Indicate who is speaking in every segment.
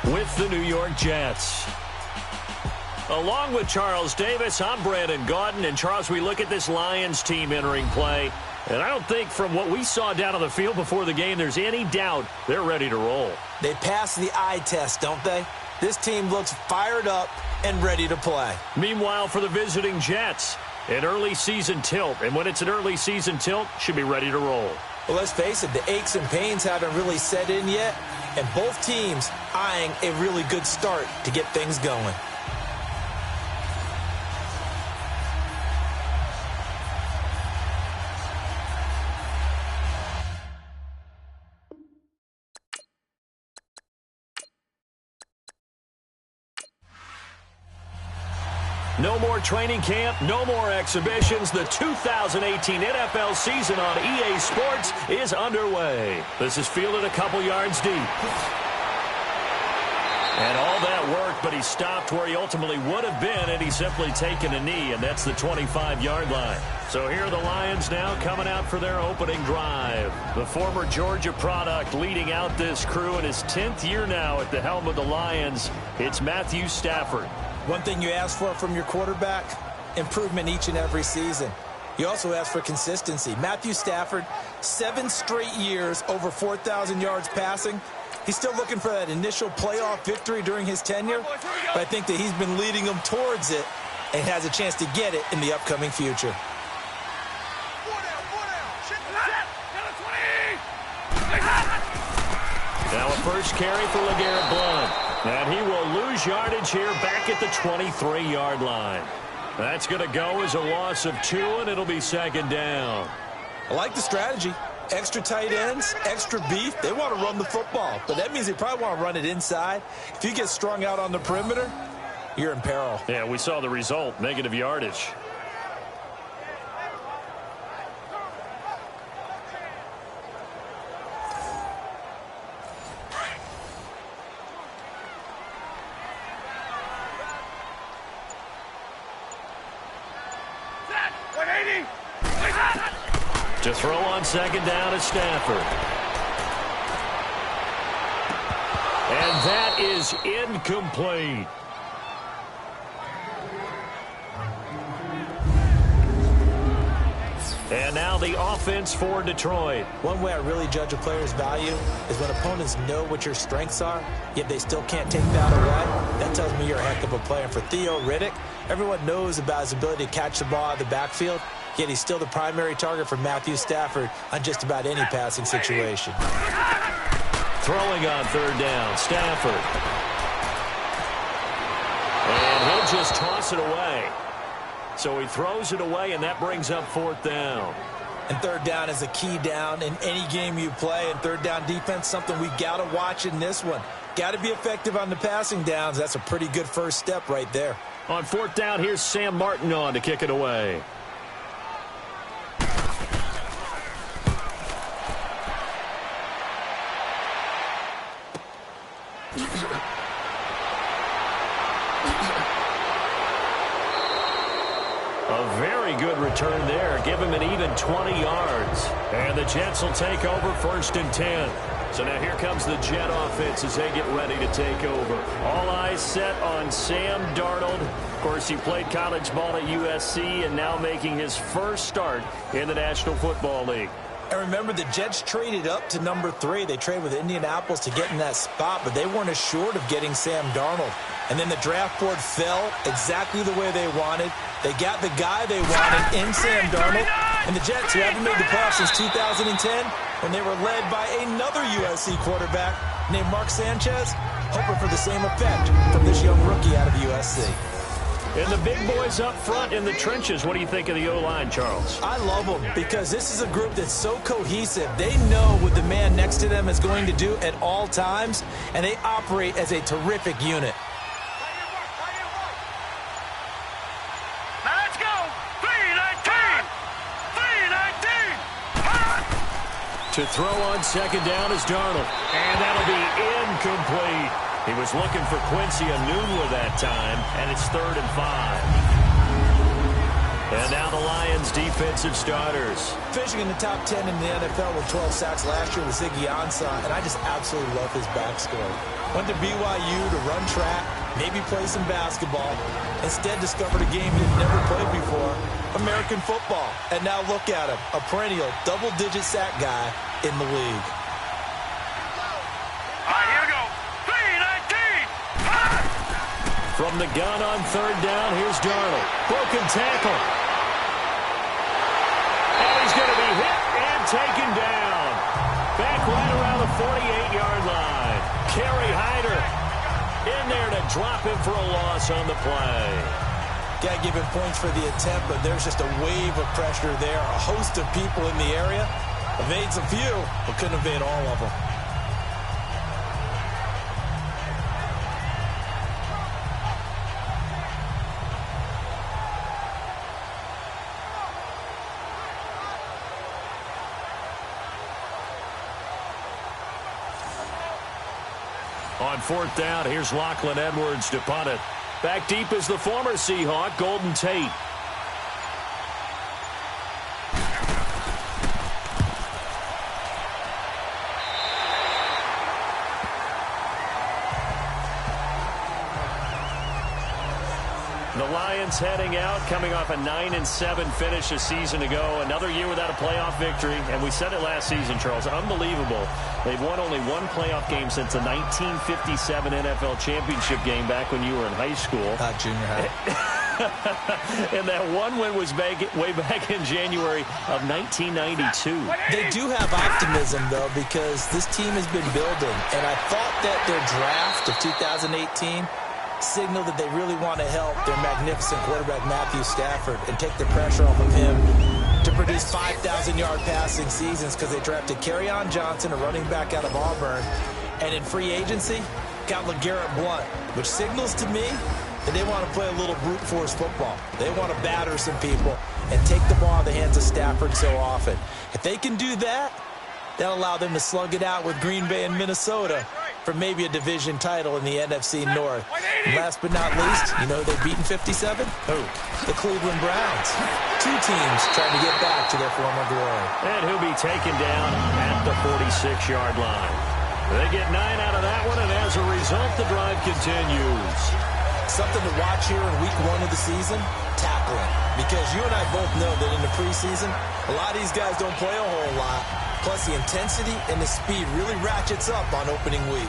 Speaker 1: with the New York Jets. Along with Charles Davis, I'm Brandon Gaudin. And, Charles, we look at this Lions team entering play, and I don't think from what we saw down on the field before the game there's any doubt they're ready to roll.
Speaker 2: They pass the eye test, don't they? This team looks fired up and ready to play.
Speaker 1: Meanwhile, for the visiting Jets, an early season tilt. And when it's an early season tilt, should be ready to roll.
Speaker 2: Well, let's face it, the aches and pains haven't really set in yet, and both teams eyeing a really good start to get things going.
Speaker 1: No more training camp, no more exhibitions. The 2018 NFL season on EA Sports is underway. This is fielded a couple yards deep. And all that work, but he stopped where he ultimately would have been, and he's simply taken a knee, and that's the 25-yard line. So here are the Lions now coming out for their opening drive. The former Georgia product leading out this crew in his 10th year now at the helm of the Lions. It's Matthew Stafford.
Speaker 2: One thing you ask for from your quarterback, improvement each and every season. You also ask for consistency. Matthew Stafford, 7 straight years over 4,000 yards passing. He's still looking for that initial playoff victory during his tenure, but I think that he's been leading them towards it and has a chance to get it in the upcoming future.
Speaker 1: Now a first carry for LeGarrette Blount. And he will lose yardage here back at the 23-yard line. That's going to go as a loss of 2, and it'll be second down.
Speaker 2: I like the strategy. Extra tight ends, extra beef. They want to run the football, but that means they probably want to run it inside. If you get strung out on the perimeter, you're in peril.
Speaker 1: Yeah, we saw the result, negative yardage. To throw on second down is Stafford. And that is incomplete. And now the offense for Detroit.
Speaker 2: One way I really judge a player's value is when opponents know what your strengths are, yet they still can't take that away. That tells me you're a heck of a player. And for Theo Riddick, everyone knows about his ability to catch the ball out of the backfield, yet he's still the primary target for Matthew Stafford on just about any passing situation.
Speaker 1: Throwing on third down, Stafford. And he'll just toss it away. So he throws it away, and that brings up fourth down.
Speaker 2: And third down is a key down in any game you play. And third down defense, something we got to watch in this one. Got to be effective on the passing downs. That's a pretty good first step right there.
Speaker 1: On fourth down, here's Sam Martin on to kick it away. A very good return there. Give him an even 20 yards. And the Jets will take over first and 10. So now here comes the Jet offense as they get ready to take over. All eyes set on Sam Darnold. Of course, he played college ball at USC and now making his first start in the National Football League.
Speaker 2: And remember, the Jets traded up to number 3. They traded with Indianapolis to get in that spot, but they weren't assured of getting Sam Darnold. And then the draft board fell exactly the way they wanted. They got the guy they wanted in Sam Darnold. And the Jets, who haven't made the playoffs since 2010, when they were led by another USC quarterback named Mark Sanchez, hoping for the same effect from this young rookie out of USC.
Speaker 1: And the big boys up front in the trenches. What do you think of the O-line, Charles?
Speaker 2: I love them because this is a group that's so cohesive. They know what the man next to them is going to do at all times, and they operate as a terrific unit.
Speaker 3: Now let's go. 3-19. 3-19.
Speaker 1: To throw on second down is Darnold. And that'll be incomplete. He was looking for Quincy Enunwa that time, and it's 3rd and 5. And now the Lions' defensive starters.
Speaker 2: Finishing in the top 10 in the NFL with 12 sacks last year was Ziggy Ansah, and I just absolutely love his backstory. Went to BYU to run track, maybe play some basketball. Instead discovered a game he had never played before, American football. And now look at him, a perennial double-digit sack guy in the league.
Speaker 3: All right, here we go. 3-19.
Speaker 1: From the gun on third down, here's Darnold. Broken tackle. And he's going to be hit and taken down. Back right around the 48-yard line. Kerry Hyder in there to drop him for a loss on the play.
Speaker 2: Got to give him points for the attempt, but there's just a wave of pressure there. A host of people in the area. Evades a few, but couldn't evade all of them.
Speaker 1: On fourth down, here's Lachlan Edwards to punt it. Back deep is the former Seahawk, Golden Tate. The Lions heading out, coming off a 9-7 finish a season ago. Another year without a playoff victory. And we said it last season, Charles. Unbelievable. They've won only one playoff game since the 1957 NFL championship game back when you were in high school.
Speaker 2: Junior high.
Speaker 1: And that one win was way back in January of 1992.
Speaker 2: They do have optimism, though, because this team has been building. And I thought that their draft of 2018 signal that they really want to help their magnificent quarterback Matthew Stafford and take the pressure off of him to produce 5,000-yard passing seasons, because they drafted Kerryon Johnson, a running back out of Auburn, and in free agency got LeGarrette Blount, which signals to me that they want to play a little brute force football. They want to batter some people and take the ball out of the hands of Stafford so often. If they can do that, that'll allow them to slug it out with Green Bay and Minnesota for maybe a division title in the NFC North. And last but not least, you know they've beaten 57?
Speaker 1: Who?
Speaker 2: The Cleveland Browns. Two teams trying to get back to their former glory.
Speaker 1: And he'll be taken down at the 46-yard line. They get 9 out of that one, and as a result, the drive continues.
Speaker 2: Something to watch here in week 1 of the season, tackling. Because you and I both know that in the preseason, a lot of these guys don't play a whole lot. Plus, the intensity and the speed really ratchets up on opening week.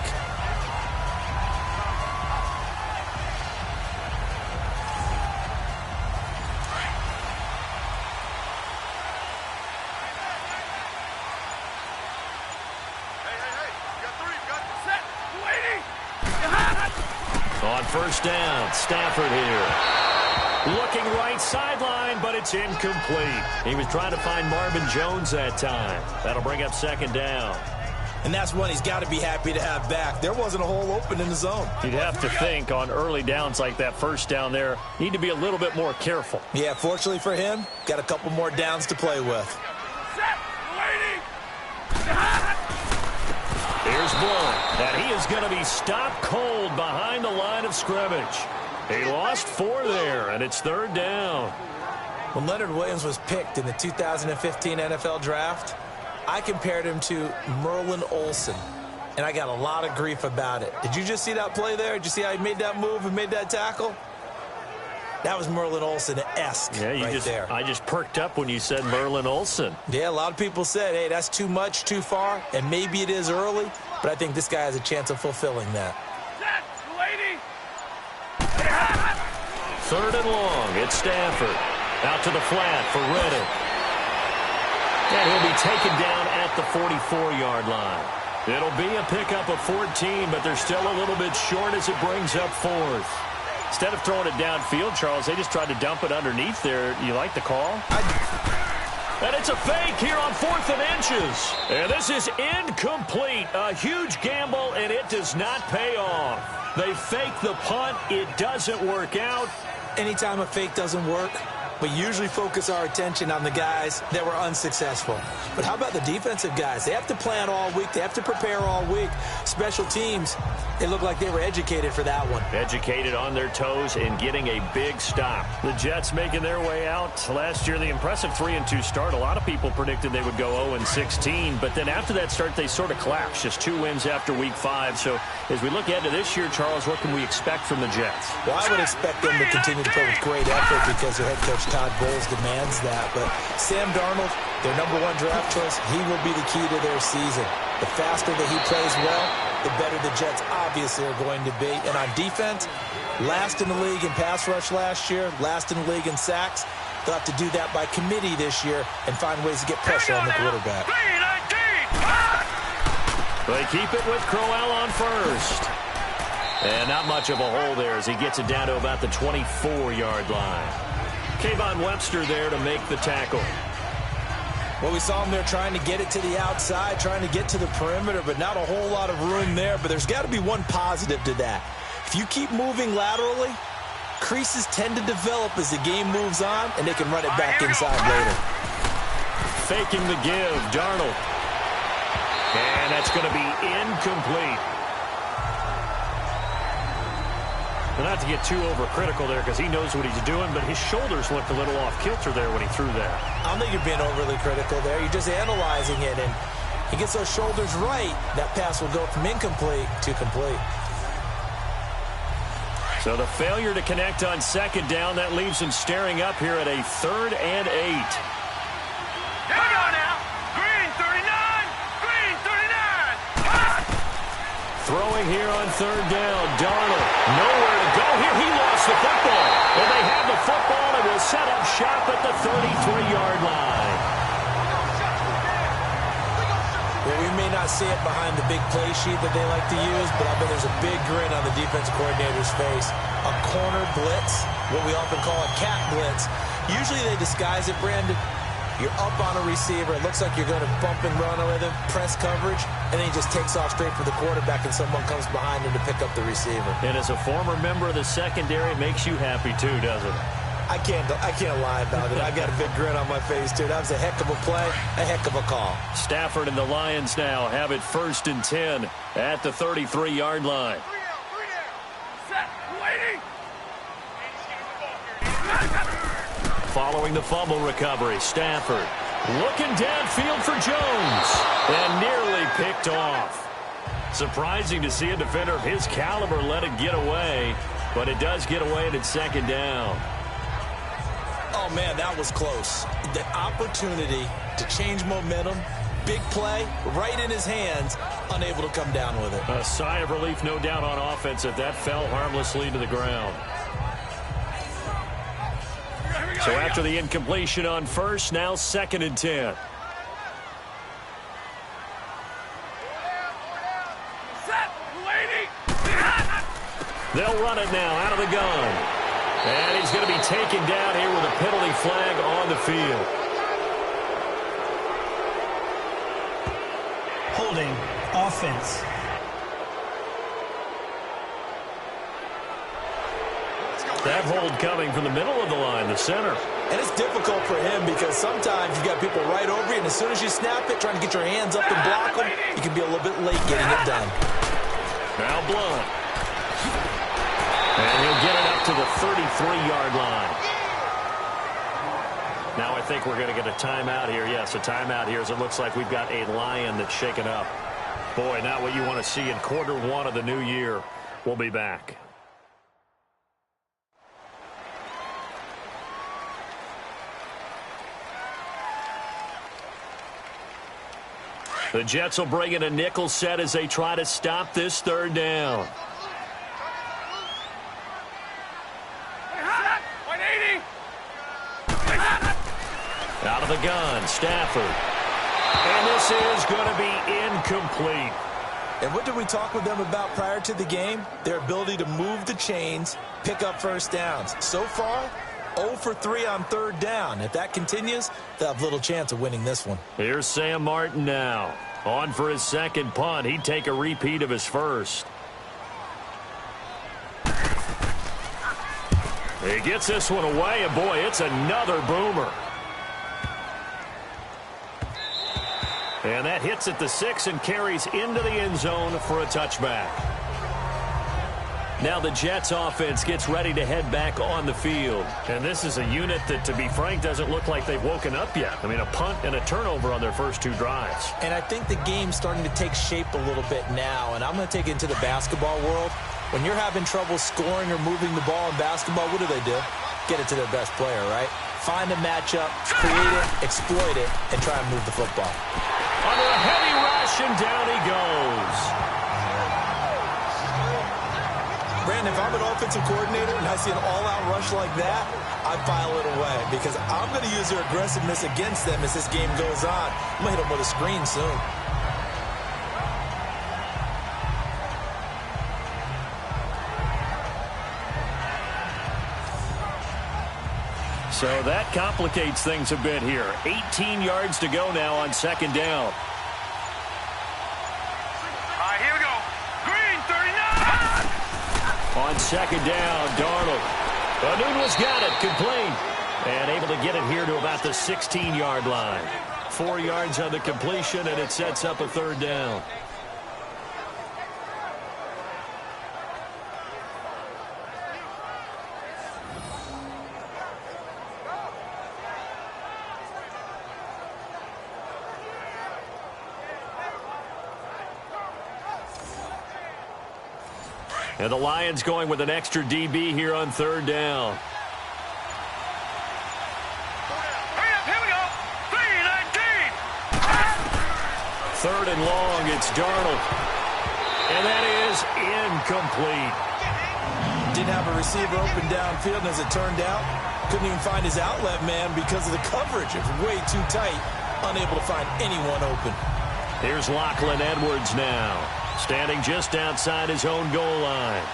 Speaker 1: On first down, Stafford here. Looking right sideline, but it's incomplete. He was trying to find Marvin Jones that time. That'll bring up second down.
Speaker 2: And that's one he's got to be happy to have back. There wasn't a hole open in the zone.
Speaker 1: You'd have to think on early downs like that first down there, need to be a little bit more careful.
Speaker 2: Yeah, fortunately for him, got a couple more downs to play with.
Speaker 1: Here's Blount, and he is going to be stopped cold behind the line of scrimmage. He lost 4 there, and it's third down.
Speaker 2: When Leonard Williams was picked in the 2015 NFL Draft, I compared him to Merlin Olsen, and I got a lot of grief about it. Did you just see that play there? Did you see how he made that move and made that tackle? That was Merlin Olsen-esque there.
Speaker 1: I just perked up when you said Merlin Olsen.
Speaker 2: Yeah, a lot of people said, hey, that's too much, too far, and maybe it is early, but I think this guy has a chance of fulfilling that.
Speaker 1: Third and long, it's Stafford. Out to the flat for Reddick. And he'll be taken down at the 44-yard line. It'll be a pickup of 14, but they're still a little bit short as it brings up fourth. Instead of throwing it downfield, Charles, they just tried to dump it underneath there. You like the call? And it's a fake here on 4th and inches. And this is incomplete. A huge gamble, and it does not pay off. They fake the punt. It doesn't work out.
Speaker 2: Anytime a fake doesn't work, We usually focus our attention on the guys that were unsuccessful. But how about the defensive guys? They have to plan all week. They have to prepare all week. Special teams, they look like they were educated for that one.
Speaker 1: Educated on their toes and getting a big stop. The Jets making their way out. Last year, the impressive 3-2 start. A lot of people predicted they would go 0-16. But then after that start, they sort of collapsed. Just 2 wins after week 5. So as we look ahead to this year, Charles, what can we expect from the Jets?
Speaker 2: Well, I would expect them to continue to play with great effort because their head coach Todd Bowles demands that. But Sam Darnold, their #1 draft choice, he will be the key to their season. The faster that he plays well, the better the Jets obviously are going to be. And on defense, last in the league in pass rush last year, last in the league in sacks. They'll have to do that by committee this year and find ways to get pressure on the quarterback.
Speaker 1: They keep it with Crowell on first. And not much of a hole there as he gets it down to about the 24-yard line. Kayvon Webster there to make the tackle.
Speaker 2: Well, we saw him there trying to get it to the outside, trying to get to the perimeter, but not a whole lot of room there. But there's got to be one positive to that. If you keep moving laterally, creases tend to develop as the game moves on, and they can run it back inside later.
Speaker 1: Faking the give, Darnold. And that's going to be incomplete. Not to get too overcritical there because he knows what he's doing, but his shoulders looked a little off kilter there when he threw that.
Speaker 2: I don't think you're being overly critical there. You're just analyzing it, and he gets those shoulders right. That pass will go from incomplete to complete.
Speaker 1: So the failure to connect on second down, that leaves him staring up here at a 3rd and 8.
Speaker 3: Here we go now. Green 39. Green 39.
Speaker 1: Throwing here on 3rd down. Darnold, nowhere to go here. He lost the football. And they have the football and will set up shop at the 33-yard line.
Speaker 2: Well, we may not see it behind the big play sheet that they like to use, but I bet there's a big grin on the defense coordinator's face. A corner blitz, what we often call a cat blitz. Usually they disguise it, Brandon. You're up on a receiver. It looks like you're going to bump and run with him, press coverage, and then he just takes off straight for the quarterback, and someone comes behind him to pick up the receiver.
Speaker 1: And as a former member of the secondary, it makes you happy too, doesn't it?
Speaker 2: I can't lie about it. I got a big grin on my face, too. That was a heck of a play, a heck of a call.
Speaker 1: Stafford and the Lions now have it 1st and 10 at the 33-yard line.
Speaker 3: Set. Waiting.
Speaker 1: Following the fumble recovery, Stafford looking downfield for Jones and nearly picked off. Surprising to see a defender of his caliber let it get away, but it does get away and it's 2nd down.
Speaker 2: Oh, man, that was close. The opportunity to change momentum, big play, right in his hands, unable to come down with it.
Speaker 1: A sigh of relief, no doubt, on offense if that fell harmlessly to the ground. So after the incompletion on first, now 2nd and 10.
Speaker 3: Set. Waiting.
Speaker 1: They'll run it now out of the gun. And he's going to be taken down here with a penalty flag on the field.
Speaker 4: Holding offense.
Speaker 1: That hold coming from the middle of the line, the center.
Speaker 2: And it's difficult for him because sometimes you've got people right over you, and as soon as you snap it, trying to get your hands up and block them, you can be a little bit late getting it done.
Speaker 1: Now Blunt. And he'll get it up to the 33-yard line. Now I think we're going to get a timeout here. Yes, a timeout here as it looks like we've got a Lion that's shaken up. Boy, not what you want to see in quarter 1 of the new year. We'll be back. The Jets will bring in a nickel set as they try to stop this 3rd down. Out of the gun, Stafford. And this is going to be incomplete.
Speaker 2: And what did we talk with them about prior to the game? Their ability to move the chains, pick up first downs. So far, 0 for 3 on 3rd down. If that continues, they'll have little chance of winning this one.
Speaker 1: Here's Sam Martin now. On for his 2nd punt. He'd take a repeat of his first. He gets this one away, and boy, it's another boomer. And that hits at the 6 and carries into the end zone for a touchback. Now the Jets offense gets ready to head back on the field. And this is a unit that, to be frank, doesn't look like they've woken up yet. I mean, a punt and a turnover on their first 2 drives.
Speaker 2: And I think the game's starting to take shape a little bit now. And I'm going to take it into the basketball world. When you're having trouble scoring or moving the ball in basketball, what do? Get it to their best player, right? Find a matchup, create it, exploit it, and try and move the football.
Speaker 1: Under a heavy rush, and down he goes.
Speaker 2: Brandon, if I'm an offensive coordinator and I see an all-out rush like that, I file it away because I'm going to use their aggressiveness against them as this game goes on. I'm going to hit them with a screen soon.
Speaker 1: So that complicates things a bit here. 18 yards to go now on second down.
Speaker 3: All right, here we go. Green, 39.
Speaker 1: On second down, Darnold. Anunwa's got it, complete. And able to get it here to about the 16-yard line. 4 yards on the completion, and it sets up a third down. And the Lions going with an extra DB here on third down.
Speaker 3: Hurry up, here we go. 3-19.
Speaker 1: Third and long, it's Darnold. And that is incomplete.
Speaker 2: Didn't have a receiver open downfield, and as it turned out, couldn't even find his outlet man because of the coverage. It was way too tight, unable to find anyone open.
Speaker 1: Here's Lachlan Edwards now, standing just outside his own goal line.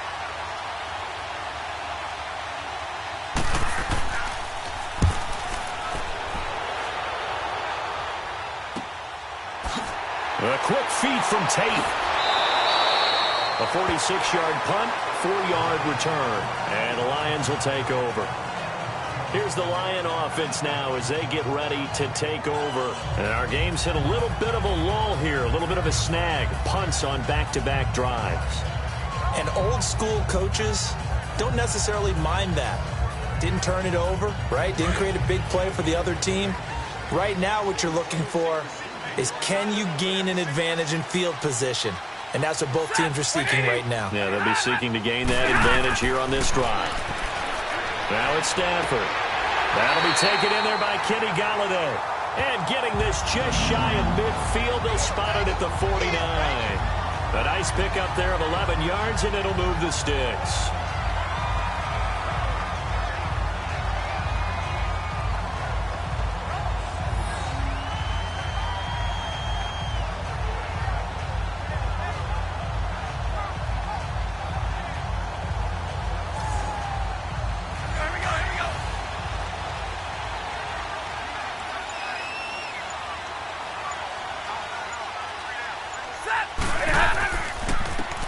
Speaker 1: A quick feed from Tate. A 46-yard punt, 4-yard return. And the Lions will take over. Here's the Lion offense now as they get ready to take over. And our game's hit a little bit of a lull here, a little bit of a snag. Punts on back-to-back drives.
Speaker 2: And old-school coaches don't necessarily mind that. Didn't turn it over, right? Didn't create a big play for the other team. Right now what you're looking for is can you gain an advantage in field position? And that's what both teams are seeking right now.
Speaker 1: Yeah, they'll be seeking to gain that advantage here on this drive. Now it's Stafford. That'll be taken in there by Kenny Golladay. And getting this just shy of midfield, they'll spot it at the 49. A nice pickup there of 11 yards, and it'll move the sticks.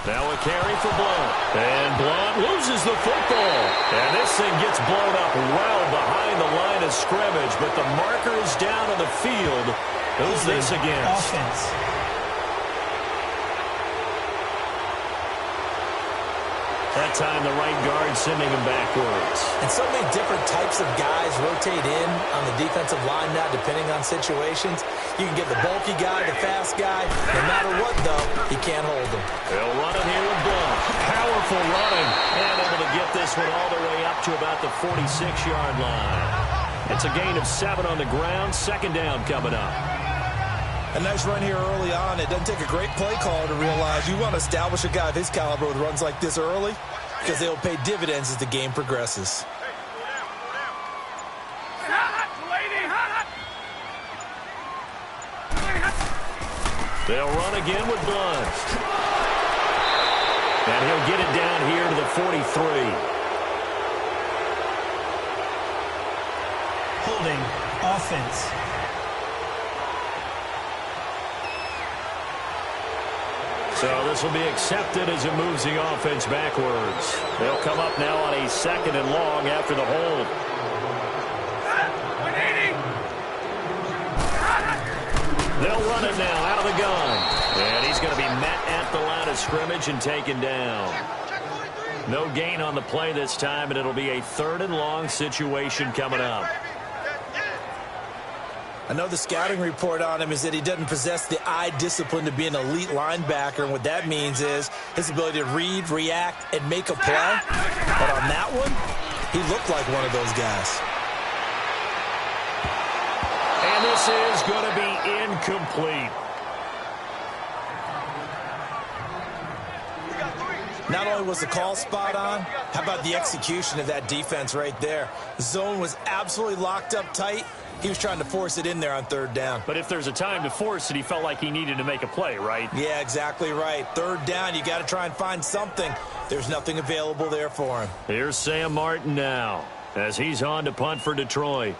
Speaker 1: Now a carry for Blount. And Blount loses the football. And this thing gets blown up well behind the line of scrimmage. But the marker is down on the field. Who's this against?
Speaker 4: Offense.
Speaker 1: That time the right guard sending him backwards.
Speaker 2: And so many different types of guys rotate in on the defensive line now, depending on situations. You can get the bulky guy, the fast guy. No matter what, though, he can't hold him.
Speaker 1: They'll run it here with Blount. Powerful running. And able to get this one all the way up to about the 46-yard line. It's a gain of 7 on the ground. Second down coming up.
Speaker 2: A nice run here early on. It doesn't take a great play call to realize you want to establish a guy of his caliber with runs like this early because they'll pay dividends as the game progresses.
Speaker 1: They'll run again with Blount. And he'll get it down here to the 43.
Speaker 4: Holding. Offense.
Speaker 1: So this will be accepted as it moves the offense backwards. They'll come up now on a 2nd and long after the hold. They'll run it now out of the gun. And he's going to be met at the line of scrimmage and taken down. No gain on the play this time, and it'll be a 3rd and long situation coming up.
Speaker 2: I know the scouting report on him is that he doesn't possess the eye discipline to be an elite linebacker, and what that means is his ability to read, react, and make a play. But on that one, he looked like one of those guys.
Speaker 1: And this is going to be incomplete.
Speaker 2: Not only was the call spot on, how about the execution of that defense right there? The zone was absolutely locked up tight. He was trying to force it in there on 3rd down.
Speaker 1: But if there's a time to force it, he felt like he needed to make a play, right?
Speaker 2: Yeah, exactly right. 3rd down, you got to try and find something. There's nothing available there for him.
Speaker 1: Here's Sam Martin now as he's on to punt for Detroit.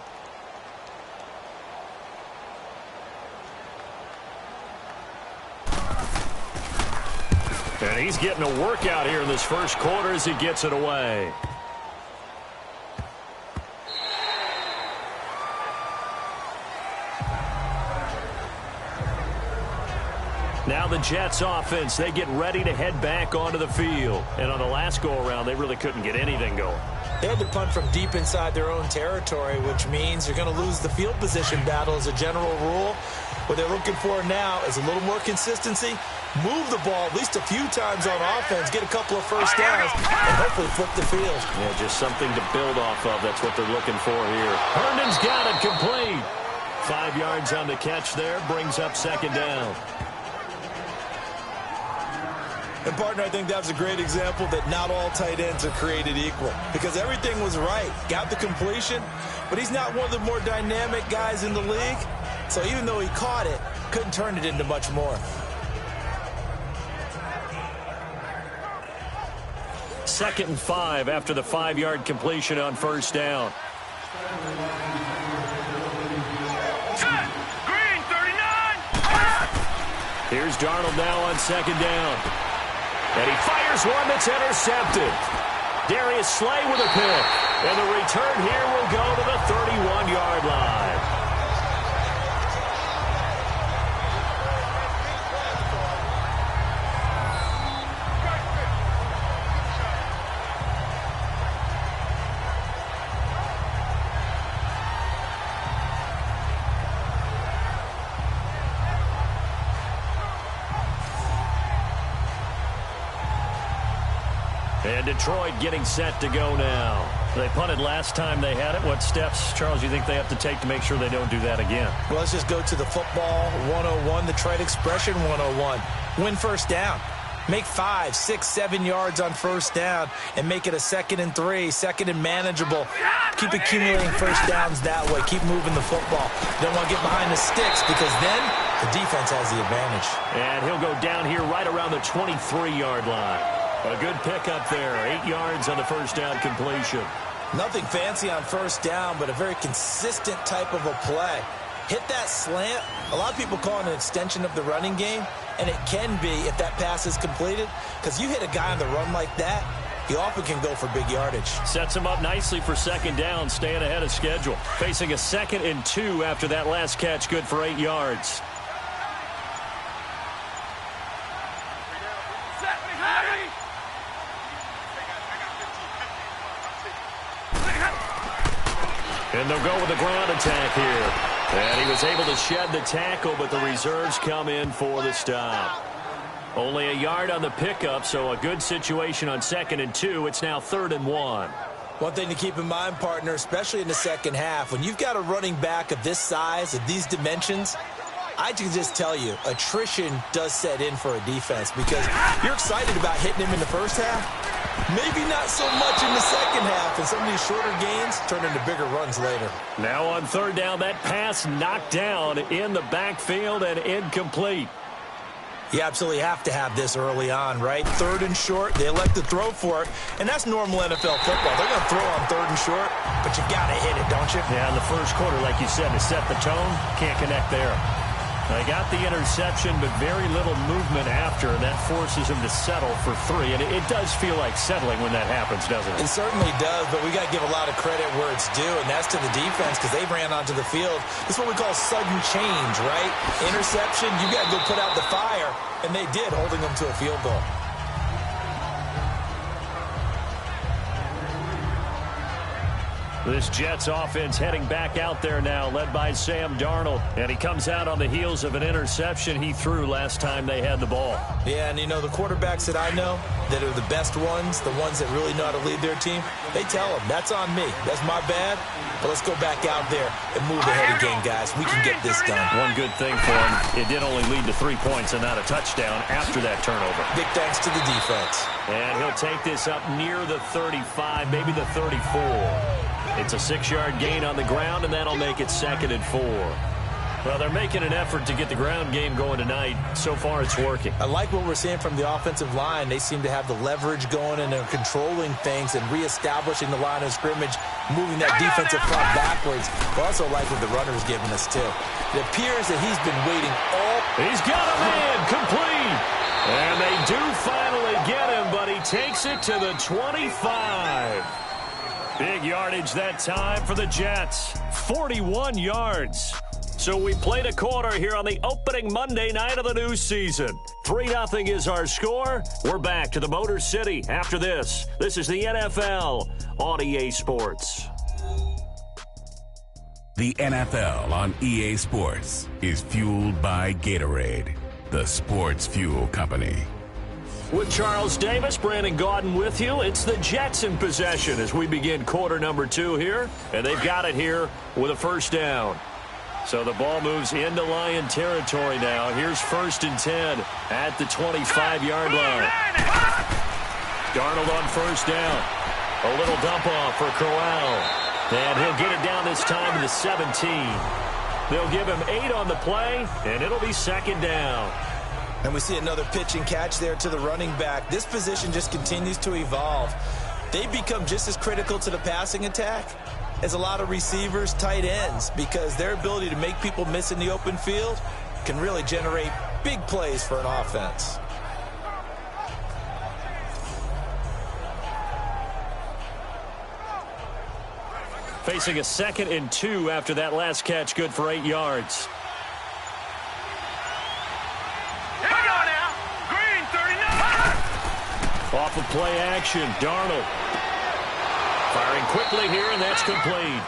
Speaker 1: And he's getting a workout here in this first quarter as he gets it away. Now the Jets offense, they get ready to head back onto the field. And on the last go-around, they really couldn't get anything going.
Speaker 2: They had to punt from deep inside their own territory, which means you're going to lose the field position battle as a general rule. What they're looking for now is a little more consistency, move the ball at least a few times on offense, get a couple of first downs, and hopefully flip the field.
Speaker 1: Yeah, just something to build off of. That's what they're looking for here. Herndon's got it complete. 5 yards on the catch there, brings up 2nd down.
Speaker 2: And, partner, I think that was a great example that not all tight ends are created equal because everything was right. Got the completion, but he's not one of the more dynamic guys in the league. So even though he caught it, couldn't turn it into much more.
Speaker 1: 2nd and 5 after the 5-yard completion on 1st down.
Speaker 3: Green, 39!
Speaker 1: Here's Darnold now on 2nd down. And he fires one that's intercepted. Darius Slay with a pick. And the return here will go to the 31-yard line. And Detroit getting set to go now. They punted last time they had it. What steps, Charles, you think they have to take to make sure they don't do that again?
Speaker 2: Well, let's just go to the football 101, the trade expression 101. Win first down. Make 5, 6, 7 yards on first down and make it a 2nd and 3, 2nd and manageable. Keep accumulating first downs that way. Keep moving the football. You don't want to get behind the sticks because then the defense has the advantage.
Speaker 1: And he'll go down here right around the 23-yard line. A good pickup there. 8 yards on the first down completion.
Speaker 2: Nothing fancy on first down, but a very consistent type of a play. Hit that slant. A lot of people call it an extension of the running game, and it can be if that pass is completed, because you hit a guy on the run like that, he often can go for big yardage.
Speaker 1: Sets him up nicely for 2nd down, staying ahead of schedule. Facing a 2nd and 2 after that last catch, good for 8 yards. And they'll go with the ground attack here. And he was able to shed the tackle, but the reserves come in for the stop. Only a yard on the pickup, so a good situation on 2nd and 2. It's now 3rd and 1.
Speaker 2: One thing to keep in mind, partner, especially in the second half, when you've got a running back of this size, of these dimensions, I can just tell you, attrition does set in for a defense because you're excited about hitting him in the first half. Maybe not so much in the second half, and some of these shorter gains turn into bigger runs later.
Speaker 1: Now on 3rd down, that pass knocked down in the backfield and incomplete.
Speaker 2: You absolutely have to have this early on, right? 3rd and short, they elect to throw for it, and that's normal NFL football. They're going to throw on 3rd and short, but you got to hit it, don't you?
Speaker 1: Yeah, in the first quarter, like you said, to set the tone, can't connect there. They got the interception, but very little movement after, and that forces him to settle for 3. And it does feel like settling when that happens, doesn't it?
Speaker 2: It certainly does, but we got to give a lot of credit where it's due, and that's to the defense because they ran onto the field. This is what we call sudden change, right? Interception, you got to go put out the fire, and they did, holding them to a field goal.
Speaker 1: This Jets offense heading back out there now, led by Sam Darnold. And he comes out on the heels of an interception he threw last time they had the ball.
Speaker 2: Yeah, and you know, the quarterbacks that I know that are the best ones, the ones that really know how to lead their team, they tell them, that's on me. That's my bad. But let's go back out there and move ahead again, guys. We can get this done.
Speaker 1: One good thing for him, it did only lead to 3 points and not a touchdown after that turnover.
Speaker 2: Big thanks to the defense.
Speaker 1: And he'll take this up near the 35, maybe the 34. It's a 6-yard gain on the ground, and that'll make it 2nd and 4. Well, they're making an effort to get the ground game going tonight. So far, it's working.
Speaker 2: I like what we're seeing from the offensive line. They seem to have the leverage going, and they're controlling things and reestablishing the line of scrimmage, moving that defensive front backwards. I also like what the runner's giving us, too. It appears that he's been waiting all...
Speaker 1: He's got a man complete. And they do finally get him, but he takes it to the 25. Big yardage that time for the Jets. 41 yards. So we played a quarter here on the opening Monday night of the new season. 3-0 is our score. We're back to the Motor City after this. This is the NFL on EA Sports.
Speaker 5: The NFL on EA Sports is fueled by Gatorade, the sports fuel company.
Speaker 1: With Charles Davis, Brandon Gaudin with you. It's the Jets in possession as we begin quarter number 2 here. And they've got it here with a first down. So the ball moves into Lion territory now. Here's 1st and 10 at the 25-yard line. Darnold on first down. A little dump off for Corral. And he'll get it down this time to the 17. They'll give him 8 on the play, and it'll be 2nd down.
Speaker 2: And we see another pitch and catch there to the running back. This position just continues to evolve. They become just as critical to the passing attack as a lot of receivers, tight ends, because their ability to make people miss in the open field can really generate big plays for an offense.
Speaker 1: Facing a 2nd and 2 after that last catch, good for 8 yards. Off of play action, Darnold. Firing quickly here, and that's complete.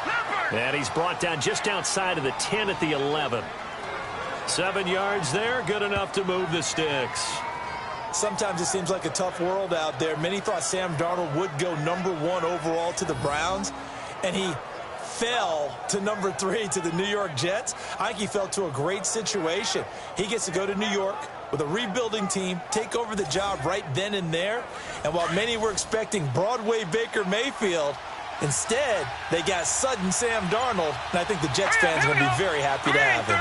Speaker 1: And he's brought down just outside of the 10 at the 11. 7 yards there, good enough to move the sticks.
Speaker 2: Sometimes it seems like a tough world out there. Many thought Sam Darnold would go number 1 overall to the Browns, and he fell to number 3 to the New York Jets. I think he fell to a great situation. He gets to go to New York with a rebuilding team, take over the job right then and there. And while many were expecting Broadway Baker Mayfield, instead, they got sudden Sam Darnold. And I think the Jets fans are going to be very happy to have him.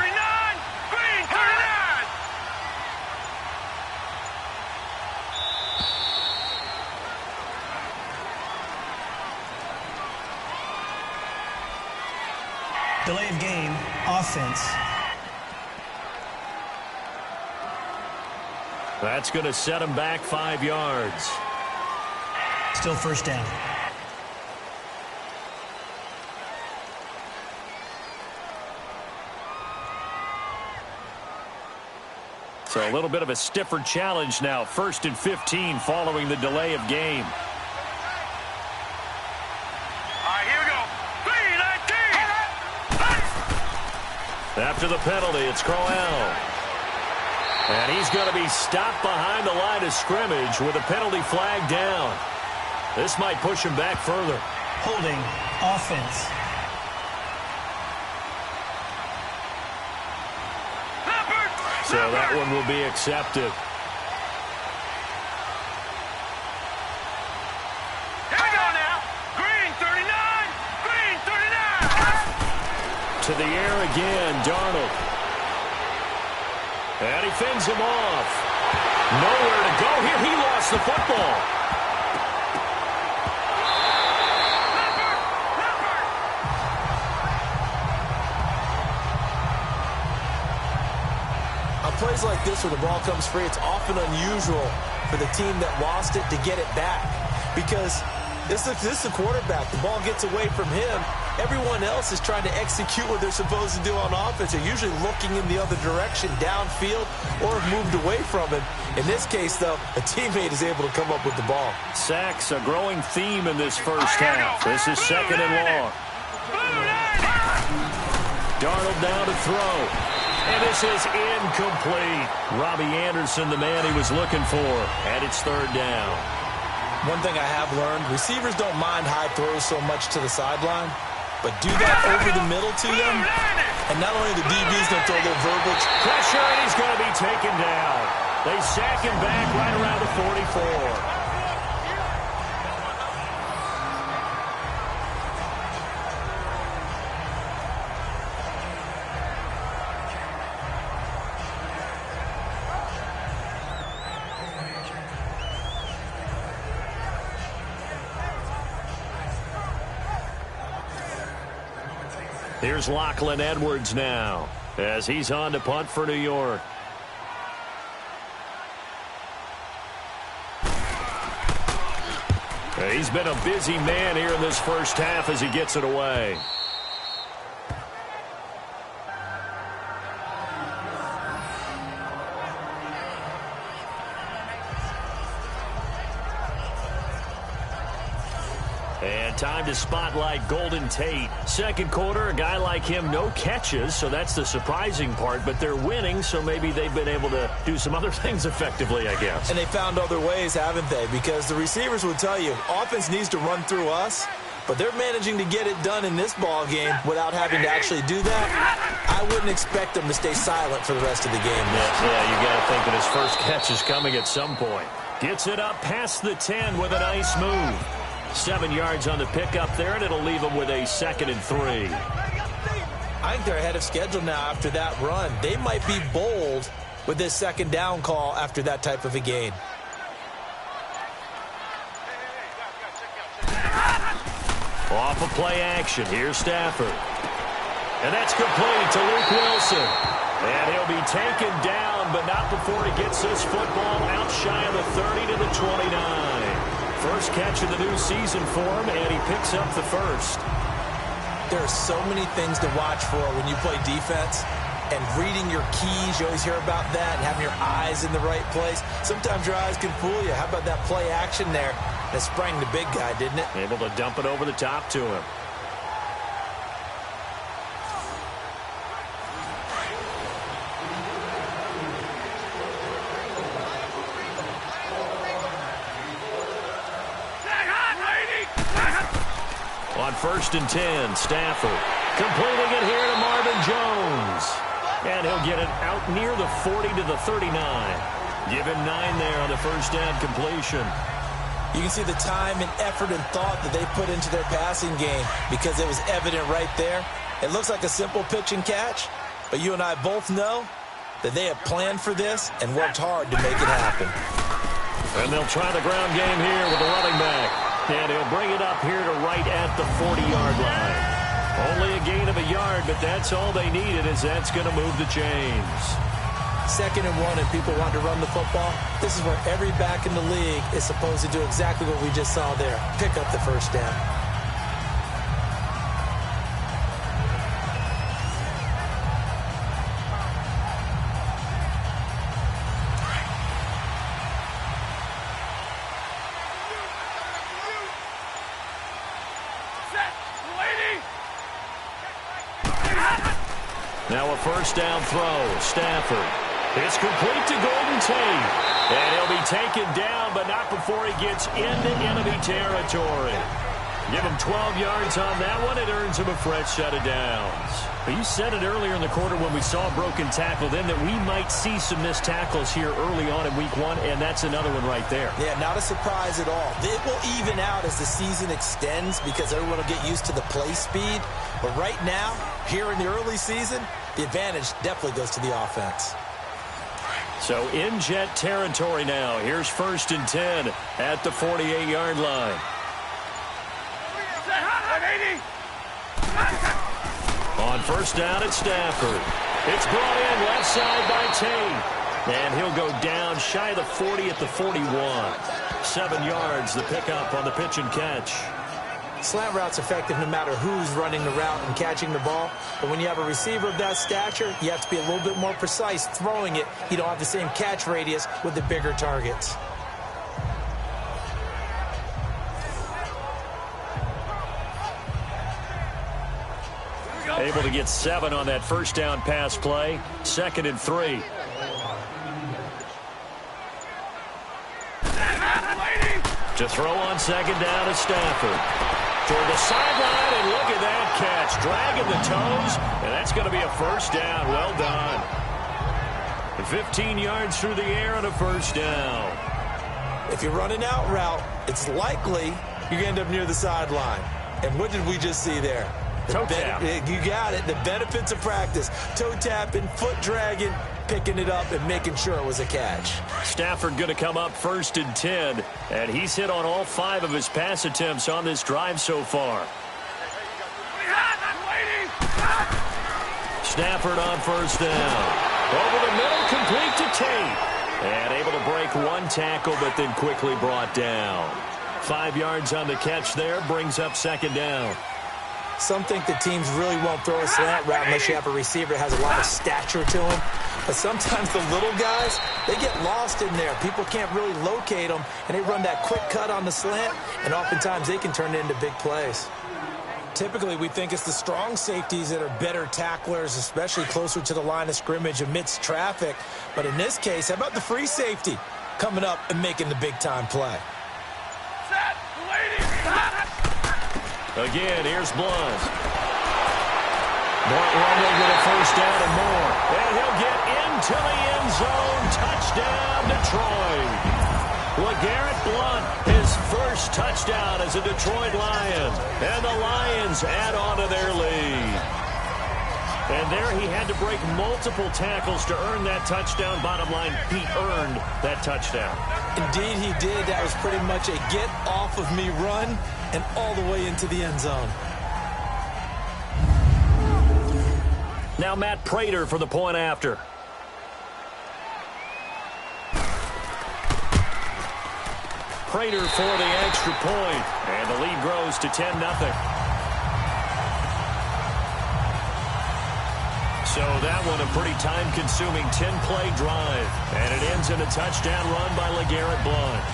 Speaker 4: Delay of game, offense.
Speaker 1: That's going to set him back 5 yards.
Speaker 4: Still first down.
Speaker 1: So a little bit of a stiffer challenge now. 1st and 15 following the delay of game.
Speaker 3: All right, here we go. 3-19.
Speaker 1: After the penalty, it's Corral. And he's going to be stopped behind the line of scrimmage with a penalty flag down. This might push him back further.
Speaker 4: Holding, offense.
Speaker 1: So that one will be accepted.
Speaker 3: Here we go now. Green 39. Green 39.
Speaker 1: To the air again, Darnold. And he fends him off. Nowhere to go here. He lost the football.
Speaker 2: Calls like this where the ball comes free, it's often unusual for the team that lost it to get it back. Because this is the quarterback. The ball gets away from him. Everyone else is trying to execute what they're supposed to do on offense. They're usually looking in the other direction, downfield, or have moved away from him. In this case, though, a teammate is able to come up with the ball.
Speaker 1: Sacks, a growing theme in this first half. This is second and long. Darnold down to throw. And this is incomplete. Robbie Anderson, the man he was looking for. And it's third down.
Speaker 2: One thing I have learned, receivers don't mind high throws so much to the sideline, but do that over the middle to them, and not only the DB's going to throw their verbal
Speaker 1: pressure, and he's going to be taken down. They sack him back right around the 44. Here's Lachlan Edwards now as he's on to punt for New York. He's been a busy man here in this first half as he gets it away. And time to spotlight Golden Tate. Second quarter, a guy like him, no catches, so that's the surprising part. But they're winning, so maybe they've been able to do some other things effectively, I guess.
Speaker 2: And they found other ways, haven't they? Because the receivers would tell you, offense needs to run through us, but they're managing to get it done in this ball game without having to actually do that. I wouldn't expect them to stay silent for the rest of the game.
Speaker 1: Yeah, you got to think that his first catch is coming at some point. Gets it up past the 10 with a nice move. 7 yards on the pickup there, and it'll leave them with a 2nd and 3.
Speaker 2: I think they're ahead of schedule now after that run. They might be bold with this second down call after that type of a gain.
Speaker 1: Off of play action, here's Stafford. And that's complete to Luke Wilson. And he'll be taken down, but not before he gets this football out shy of the 30 to the 29. First catch of the new season for him, and he picks up the first.
Speaker 2: There are so many things to watch for when you play defense, and reading your keys, you always hear about that, and having your eyes in the right place. Sometimes your eyes can fool you. How about that play action there? That sprang the big guy, didn't it?
Speaker 1: Able to dump it over the top to him. On 1st and 10, Stafford completing it here to Marvin Jones. And he'll get it out near the 40 to the 39. Give him 9 there on the first down completion.
Speaker 2: You can see the time and effort and thought that they put into their passing game because it was evident right there. It looks like a simple pitch and catch, but you and I both know that they have planned for this and worked hard to make it happen.
Speaker 1: And they'll try the ground game here with the running back. And he'll bring it up here to right at the 40-yard line. Only a gain of a yard, but that's all they needed, as that's going to move the chains.
Speaker 2: 2nd and 1 and people want to run the football. This is where every back in the league is supposed to do exactly what we just saw there. Pick up the first down.
Speaker 1: Now a first down throw. Stafford. It's complete to Golden Tate. And he'll be taken down, but not before he gets into enemy territory. Give him 12 yards on that one. It earns him a fresh set of downs. But you said it earlier in the quarter when we saw a broken tackle then that we might see some missed tackles here early on in week 1, and that's another one right there.
Speaker 2: Yeah, not a surprise at all. It will even out as the season extends because everyone will get used to the play speed. But right now, here in the early season, the advantage definitely goes to the offense.
Speaker 1: So in Jet territory now. Here's 1st and 10 at the 48-yard line. On first down, it's Stafford. It's brought in left side by Tate. And he'll go down shy of the 40 at the 41. 7 yards, the pickup on the pitch and catch.
Speaker 2: Slant route's effective no matter who's running the route and catching the ball. But when you have a receiver of that stature, you have to be a little bit more precise throwing it. You don't have the same catch radius with the bigger targets.
Speaker 1: Able to get 7 on that first down pass play. 2nd and 3. To throw on 2nd down is Stafford. Toward the sideline, and look at that catch. Dragging the toes, and that's going to be a first down. Well done. 15 yards through the air on a first down.
Speaker 2: If you're running out route, it's likely you're going to end up near the sideline. And what did we just see there?
Speaker 1: Toe tap.
Speaker 2: You got it. The benefits of practice. Toe tapping, foot dragging, picking it up, and making sure it was a catch.
Speaker 1: Stafford going to come up 1st and 10, and he's hit on all 5 of his pass attempts on this drive so far. Stafford on 1st down. Over the middle, complete to Tate. And able to break 1 tackle, but then quickly brought down. 5 yards on the catch there, brings up 2nd down.
Speaker 2: Some think the teams really won't throw a slant route unless you have a receiver that has a lot of stature to him. But sometimes the little guys, they get lost in there. People can't really locate them, and they run that quick cut on the slant, and oftentimes they can turn it into big plays. Typically, we think it's the strong safeties that are better tacklers, especially closer to the line of scrimmage amidst traffic. But in this case, how about the free safety coming up and making the big-time play?
Speaker 1: Again, here's Blunt. Blunt running with a first down and more. And he'll get into the end zone. Touchdown, Detroit. LeGarrette Blunt, his first touchdown as a Detroit Lion. And the Lions add on to their lead. And there he had to break multiple tackles to earn that touchdown. Bottom line, he earned that touchdown.
Speaker 2: Indeed he did. That was pretty much a get-off-of-me run and all the way into the end zone.
Speaker 1: Now Matt Prater for the point after. Prater for the extra point. And the lead grows to 10-0. So that one a pretty time-consuming 10-play drive. And it ends in a touchdown run by LeGarrette Blunt.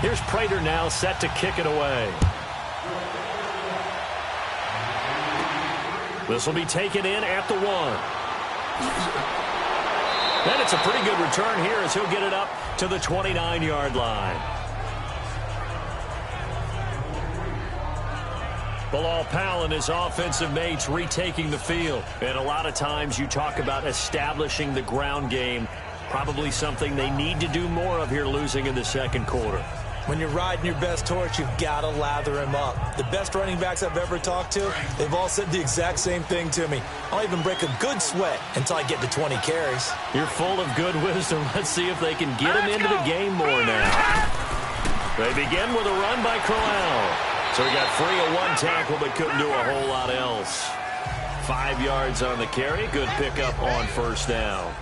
Speaker 1: Here's Prater now set to kick it away. This will be taken in at the 1. Then it's a pretty good return here as he'll get it up to the 29-yard line. Bilal Powell and his offensive mates retaking the field. And a lot of times you talk about establishing the ground game. Probably something they need to do more of here, losing in the 2nd quarter.
Speaker 2: When you're riding your best horse, you've got to lather him up. The best running backs I've ever talked to, they've all said the exact same thing to me. I'll even break a good sweat until I get to 20 carries.
Speaker 1: You're full of good wisdom. Let's see if they can get him into the game more now. They begin with a run by Crowell. So he got free of 1 tackle but couldn't do a whole lot else. 5 yards on the carry. Good pickup on 1st down.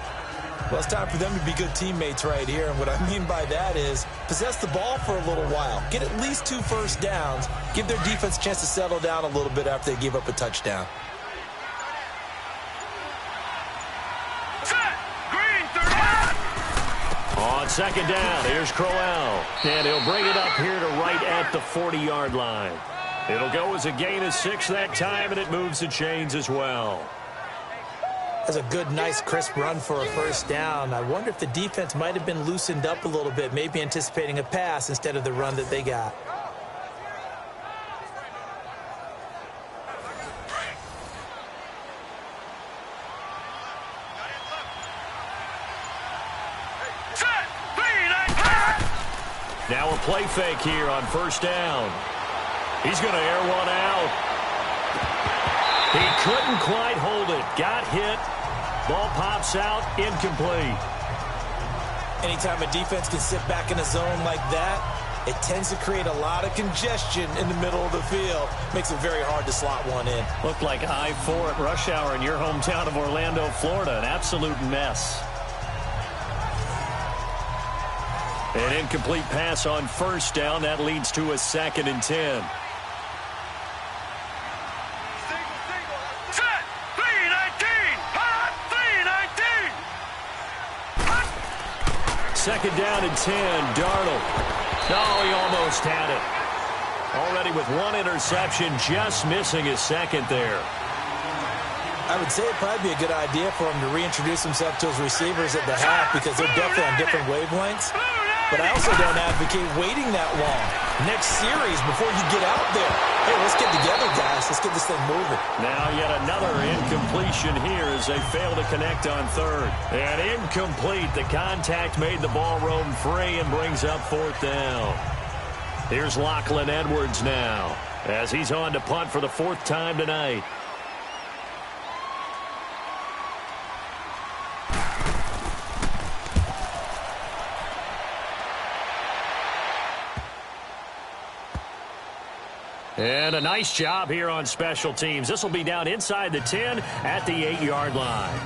Speaker 2: Well, it's time for them to be good teammates right here. And what I mean by that is possess the ball for a little while. Get at least 2 first downs. Give their defense a chance to settle down a little bit after they give up a touchdown.
Speaker 1: On 2nd down, here's Crowell. And he'll bring it up here to right at the 40-yard line. It'll go as a gain of 6 that time, and it moves the chains as well.
Speaker 2: That's a good, nice, crisp run for a first down. I wonder if the defense might have been loosened up a little bit, maybe anticipating a pass instead of the run that they got.
Speaker 1: Now a play fake here on 1st down. He's going to air one out. He couldn't quite hold it. Got hit. Ball pops out. Incomplete.
Speaker 2: Anytime a defense can sit back in a zone like that, it tends to create a lot of congestion in the middle of the field. Makes it very hard to slot one in.
Speaker 1: Looked like I-4 at rush hour in your hometown of Orlando, Florida. An absolute mess. An incomplete pass on first down. That leads to a 2nd and 10.
Speaker 3: Set. 319. Hot. 319.
Speaker 1: 2nd down and 10. Darnold. Oh, he almost had it. Already with 1 interception, just missing his 2nd there.
Speaker 2: I would say it'd probably be a good idea for him to reintroduce himself to his receivers at the half because they're definitely on different wavelengths. But I also don't advocate waiting that long. Next series before you get out there. Hey, let's get together, guys. Let's get this thing moving.
Speaker 1: Now yet another incompletion here as they fail to connect on 3rd. And incomplete. The contact made the ball roam free and brings up 4th down. Here's Lachlan Edwards now as he's on to punt for the 4th time tonight. And a nice job here on special teams. This will be down inside the 10 at the 8-yard line.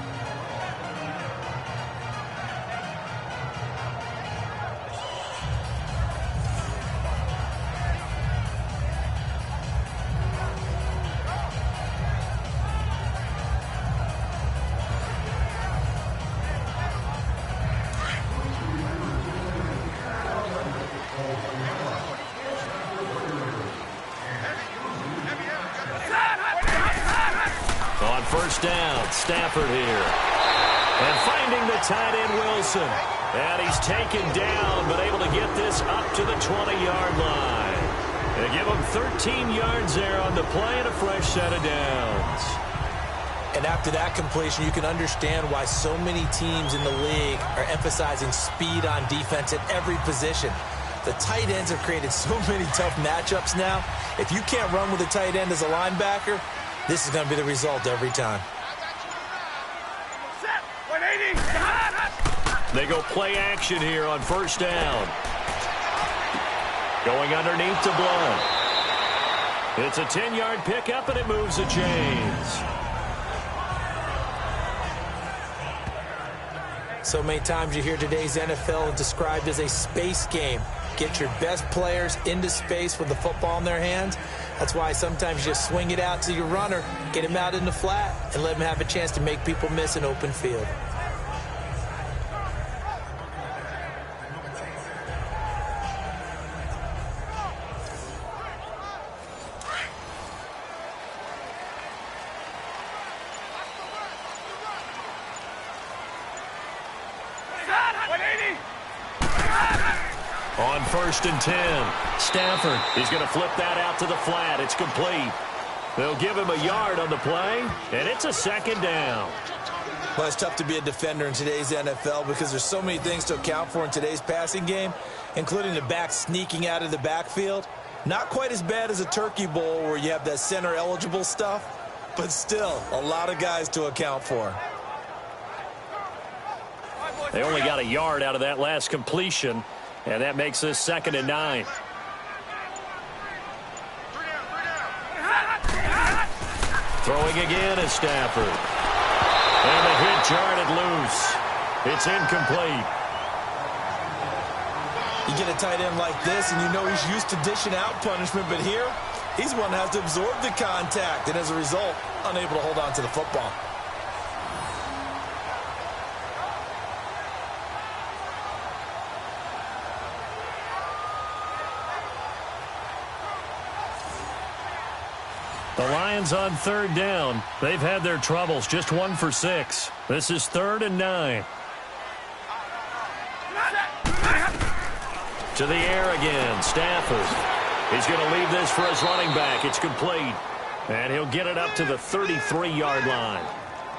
Speaker 1: First down, Stafford here. And finding the tight end, Wilson. And he's taken down, but able to get this up to the 20-yard line. They give him 13 yards there on the play and a fresh set of downs.
Speaker 2: And after that completion, you can understand why so many teams in the league are emphasizing speed on defense at every position. The tight ends have created so many tough matchups now. If you can't run with a tight end as a linebacker, this is going to be the result every time.
Speaker 1: They go play action here on first down. Going underneath to Blunt. It's a 10-yard pickup, and it moves the chains.
Speaker 2: So many times you hear today's NFL described as a space game. Get your best players into space with the football in their hands. That's why sometimes you just swing it out to your runner, get him out in the flat, and let him have a chance to make people miss an open field.
Speaker 1: On first and 10, Stafford is going to flip that out to the flat. It's complete. They'll give him a yard on the play, and it's a second down.
Speaker 2: Well, it's tough to be a defender in today's NFL because there's so many things to account for in today's passing game, including the back sneaking out of the backfield. Not quite as bad as a turkey bowl where you have that center-eligible stuff, but still a lot of guys to account for.
Speaker 1: They only got a yard out of that last completion, and that makes this 2nd and 9. Throwing again is Stafford. And the hit jarred it loose. It's incomplete.
Speaker 2: You get a tight end like this, and you know he's used to dishing out punishment, but here, he's one that has to absorb the contact, and as a result, unable to hold on to the football.
Speaker 1: The Lions on 3rd down. They've had their troubles, just 1 for 6. This is 3rd and 9. To the air again, Stafford. He's going to leave this for his running back. It's complete. And he'll get it up to the 33-yard line.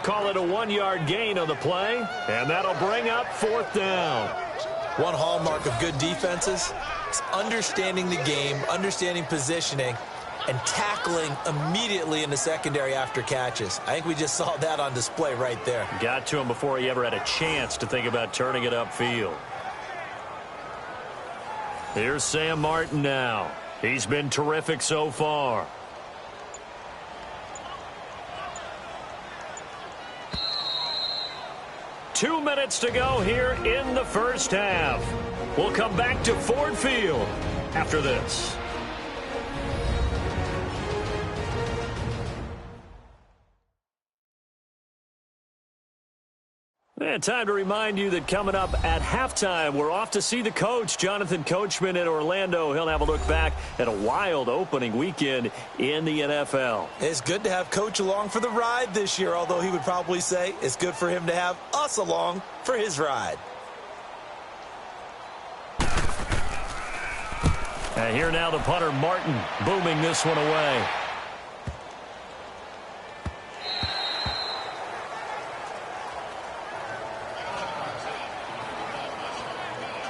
Speaker 1: Call it a 1-yard gain on the play, and that'll bring up 4th down.
Speaker 2: One hallmark of good defenses is understanding the game, understanding positioning, and tackling immediately in the secondary after catches. I think we just saw that on display right there.
Speaker 1: Got to him before he ever had a chance to think about turning it upfield. Here's Sam Martin now. He's been terrific so far. Two minutes to go here in the first half. We'll come back to Ford Field after this. And time to remind you that coming up at halftime, we're off to see the coach, Jonathan Coachman in Orlando. He'll have a look back at a wild opening weekend in the NFL.
Speaker 2: It's good to have Coach along for the ride this year, although he would probably say it's good for him to have us along for his ride.
Speaker 1: And here now the punter, Martin, booming this one away.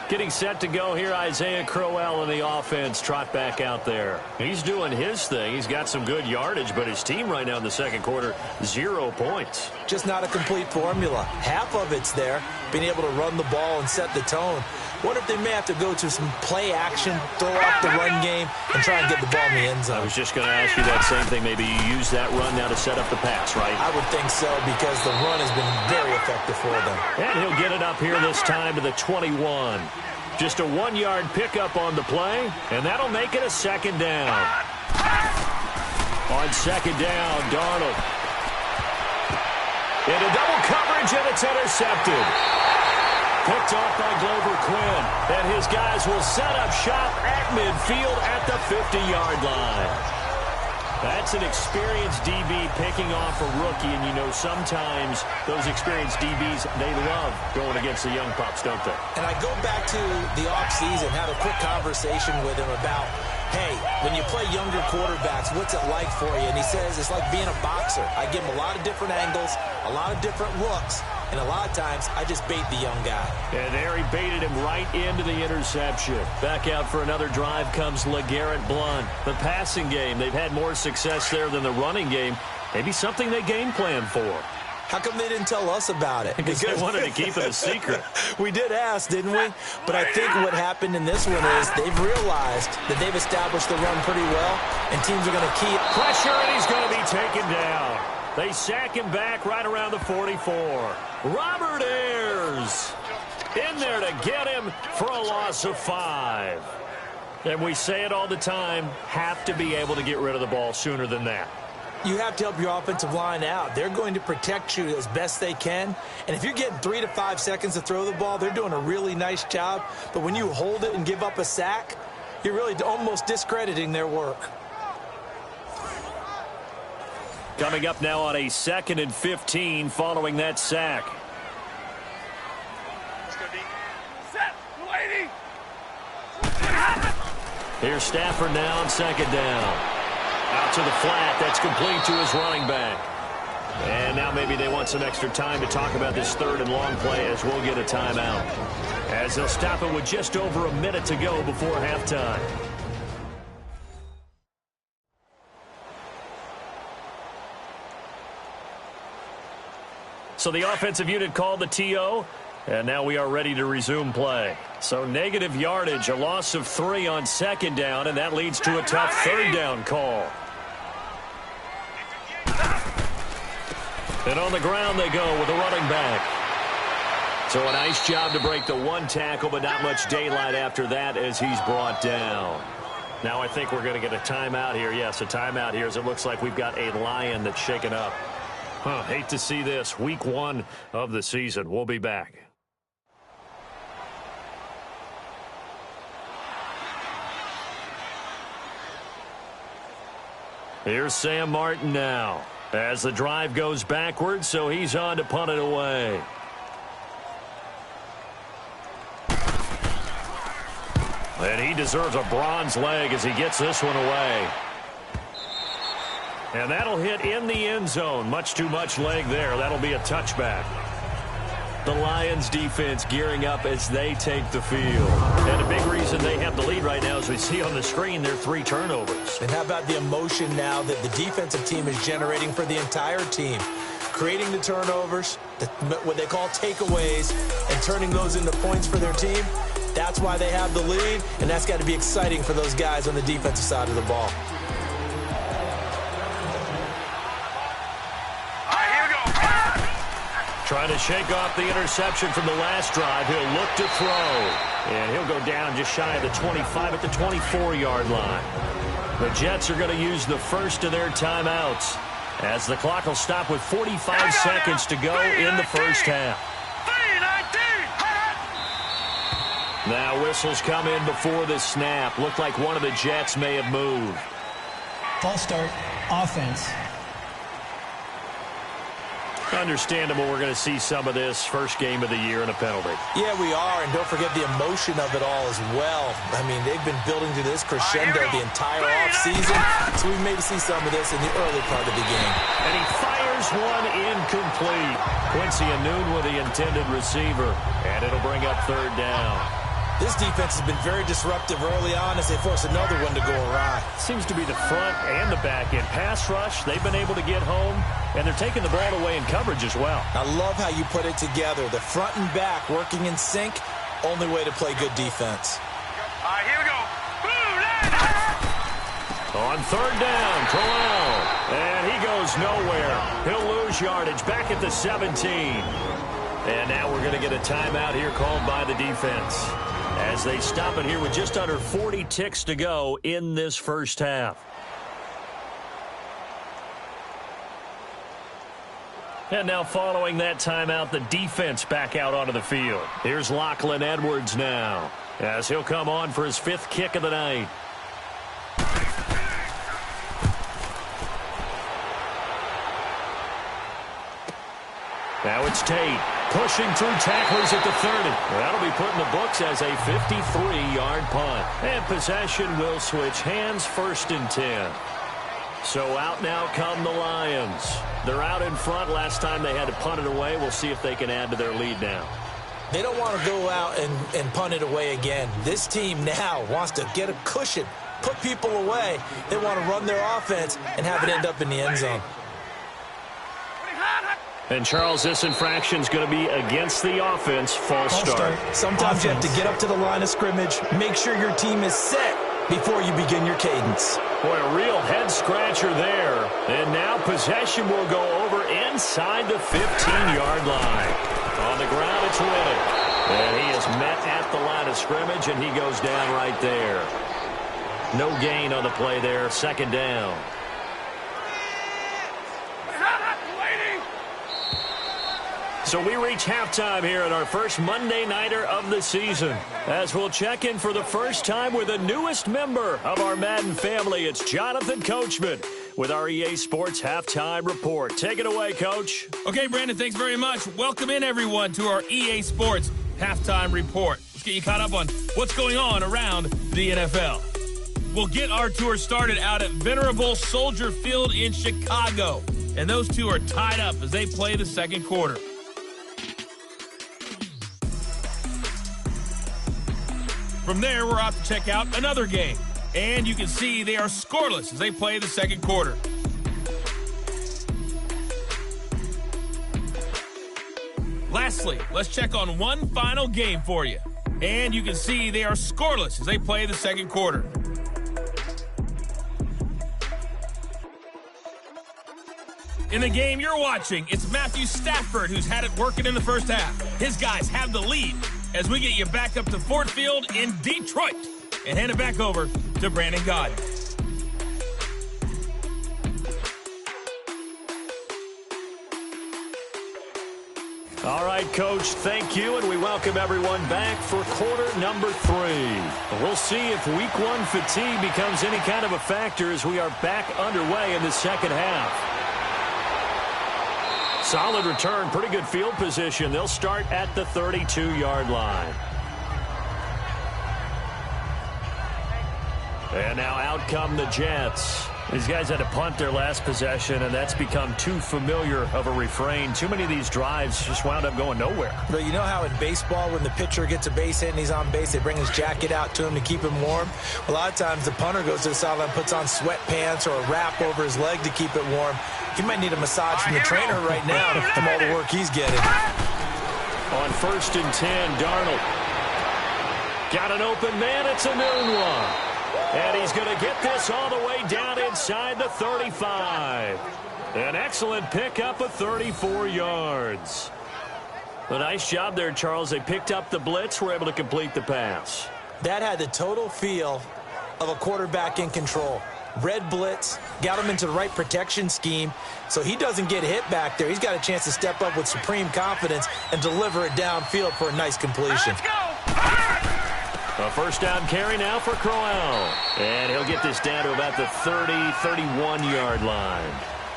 Speaker 1: Getting set to go here, Isaiah Crowell in the offense. Trot back out there. He's doing his thing. He's got some good yardage, but his team right now in the second quarter, 0 points.
Speaker 2: Just not a complete formula. Half of it's there, being able to run the ball and set the tone. What if they may have to go to some play action, throw off the run game, and try and get the ball in the end zone?
Speaker 1: I was just going to ask you that same thing. Maybe you use that run now to set up the pass, right?
Speaker 2: I would think so, because the run has been very effective for them.
Speaker 1: And he'll get it up here this time to the 21. Just a 1-yard pickup on the play, and that'll make it a second down. On second down, Darnold. Into double coverage, and it's intercepted. Picked off by Glover Quinn, and his guys will set up shop at midfield at the 50-yard line. That's an experienced DB picking off a rookie, and you know sometimes those experienced DBs, they love going against the young pups, don't they?
Speaker 2: And I go back to the offseason, have a quick conversation with him about, hey, when you play younger quarterbacks, what's it like for you? And he says it's like being a boxer. I give him a lot of different angles, a lot of different looks, and a lot of times I just bait the young guy.
Speaker 1: And there he baited him right into the interception. Back out for another drive comes LeGarrette Blount. The passing game, they've had more success there than the running game. Maybe something they game plan for.
Speaker 2: How come they didn't tell us about it?
Speaker 1: Because they wanted to keep it a secret.
Speaker 2: We did ask, didn't we? But I think what happened in this one is they've realized that they've established the run pretty well, and teams are going to keep
Speaker 1: pressure, and he's going to be taken down. They sack him back right around the 44. Robert Ayers in there to get him for a loss of 5. And we say it all the time, have to be able to get rid of the ball sooner than that.
Speaker 2: You have to help your offensive line out. They're going to protect you as best they can. And if you're getting 3 to 5 seconds to throw the ball, they're doing a really nice job. But when you hold it and give up a sack, you're really almost discrediting their work.
Speaker 1: Coming up now on a 2nd and 15 following that sack. Here's Stafford now on 2nd down. Out to the flat. That's complete to his running back. And now maybe they want some extra time to talk about this 3rd and long play as we'll get a timeout. As they'll stop it with just over a minute to go before halftime. So the offensive unit called the TO, and now we are ready to resume play. So negative yardage, a loss of 3 on 2nd down, and that leads to a tough 3rd down call. And on the ground they go with a running back. So a nice job to break the 1 tackle, but not much daylight after that as he's brought down. Now I think we're going to get a timeout here. Yes, a timeout here as it looks like we've got a Lion that's shaken up. Hate to see this. Week 1 of the season. We'll be back. Here's Sam Martin now as the drive goes backwards, so he's on to punt it away. And he deserves a bronze leg as he gets this one away. And that'll hit in the end zone. Much too much leg there. That'll be a touchback. The Lions defense gearing up as they take the field. And a big reason they have the lead right now, as we see on the screen, they're 3 turnovers.
Speaker 2: And how about the emotion now that the defensive team is generating for the entire team? Creating the turnovers, what they call takeaways, and turning those into points for their team. That's why they have the lead, and that's got to be exciting for those guys on the defensive side of the ball.
Speaker 1: Trying to shake off the interception from the last drive. He'll look to throw. And he'll go down just shy of the 25 at the 24-yard line. The Jets are going to use the first of their timeouts as the clock will stop with 45 seconds to go in the first half. Now whistles come in before the snap. Looked like one of the Jets may have moved.
Speaker 4: False start, offense.
Speaker 1: Understandable we're going to see some of this first game of the year in a penalty.
Speaker 2: Yeah, we are, and don't forget the emotion of it all as well. I mean, they've been building to this crescendo the entire offseason, so we may see some of this in the early part of the game.
Speaker 1: And he fires one incomplete. Quincy Anoon with the intended receiver, and it'll bring up third down.
Speaker 2: This defense has been very disruptive early on as they force another one to go awry.
Speaker 1: Seems to be the front and the back end. Pass rush, they've been able to get home, and they're taking the ball away in coverage as well.
Speaker 2: I love how you put it together. The front and back working in sync, only way to play good defense.
Speaker 3: All right, here we go.
Speaker 1: On third down, Crowell, and he goes nowhere. He'll lose yardage back at the 17. And now we're going to get a timeout here called by the defense as they stop it here with just under 40 ticks to go in this first half. And now following that timeout, the defense back out onto the field. Here's Lachlan Edwards now as he'll come on for his 5th kick of the night. Now it's Tate pushing through tacklers at the 30. That'll be put in the books as a 53-yard punt. And possession will switch hands, 1st and 10. So out now come the Lions. They're out in front. Last time they had to punt it away. We'll see if they can add to their lead now.
Speaker 2: They don't want to go out and punt it away again. This team now wants to get a cushion, put people away. They want to run their offense and have it end up in the end zone.
Speaker 1: And, Charles, this infraction's going to be against the offense. False start.
Speaker 2: Sometimes you have to get up to the line of scrimmage, make sure your team is set before you begin your cadence.
Speaker 1: Boy, a real head-scratcher there. And now possession will go over inside the 15-yard line. On the ground, it's Riddick. And he is met at the line of scrimmage, and he goes down right there. No gain on the play there. 2nd down. So we reach halftime here at our first Monday Nighter of the season. As we'll check in for the first time with the newest member of our Madden family, it's Jonathan Coachman with our EA Sports Halftime Report. Take it away, Coach.
Speaker 6: Okay, Brandon, thanks very much. Welcome in, everyone, to our EA Sports Halftime Report. Let's get you caught up on what's going on around the NFL. We'll get our tour started out at Venerable Soldier Field in Chicago. And those two are tied up as they play the second quarter. From there, we're off to check out another game. And you can see they are scoreless as they play the second quarter. Lastly, let's check on one final game for you. And you can see they are scoreless as they play the second quarter. In the game you're watching, it's Matthew Stafford who's had it working in the first half. His guys have the lead as we get you back up to Ford Field in Detroit and hand it back over to Brandon Gaudin.
Speaker 1: All right, Coach, thank you, and we welcome everyone back for quarter number 3. We'll see if week 1 fatigue becomes any kind of a factor as we are back underway in the second half. Solid return, pretty good field position. They'll start at the 32-yard line. And now out come the Jets. These guys had to punt their last possession, and that's become too familiar of a refrain. Too many of these drives just wound up going nowhere.
Speaker 2: But you know how in baseball, when the pitcher gets a base hit and he's on base, they bring his jacket out to him to keep him warm? A lot of times the punter goes to the sideline, puts on sweatpants or a wrap over his leg to keep it warm. He might need a massage from the trainer right now from all the work he's getting.
Speaker 1: On 1st and 10, Darnold Got an open man. It's a noon one. And he's going to get this all the way down inside the 35. An excellent pickup of 34 yards. A nice job there, Charles. They picked up the blitz, were able to complete the pass.
Speaker 2: That had the total feel of a quarterback in control. Red blitz, got him into the right protection scheme, so he doesn't get hit back there. He's got a chance to step up with supreme confidence and deliver it downfield for a nice completion.
Speaker 3: Let's go.
Speaker 1: A first down carry now for Crowell. And he'll get this down to about the 30, 31-yard line.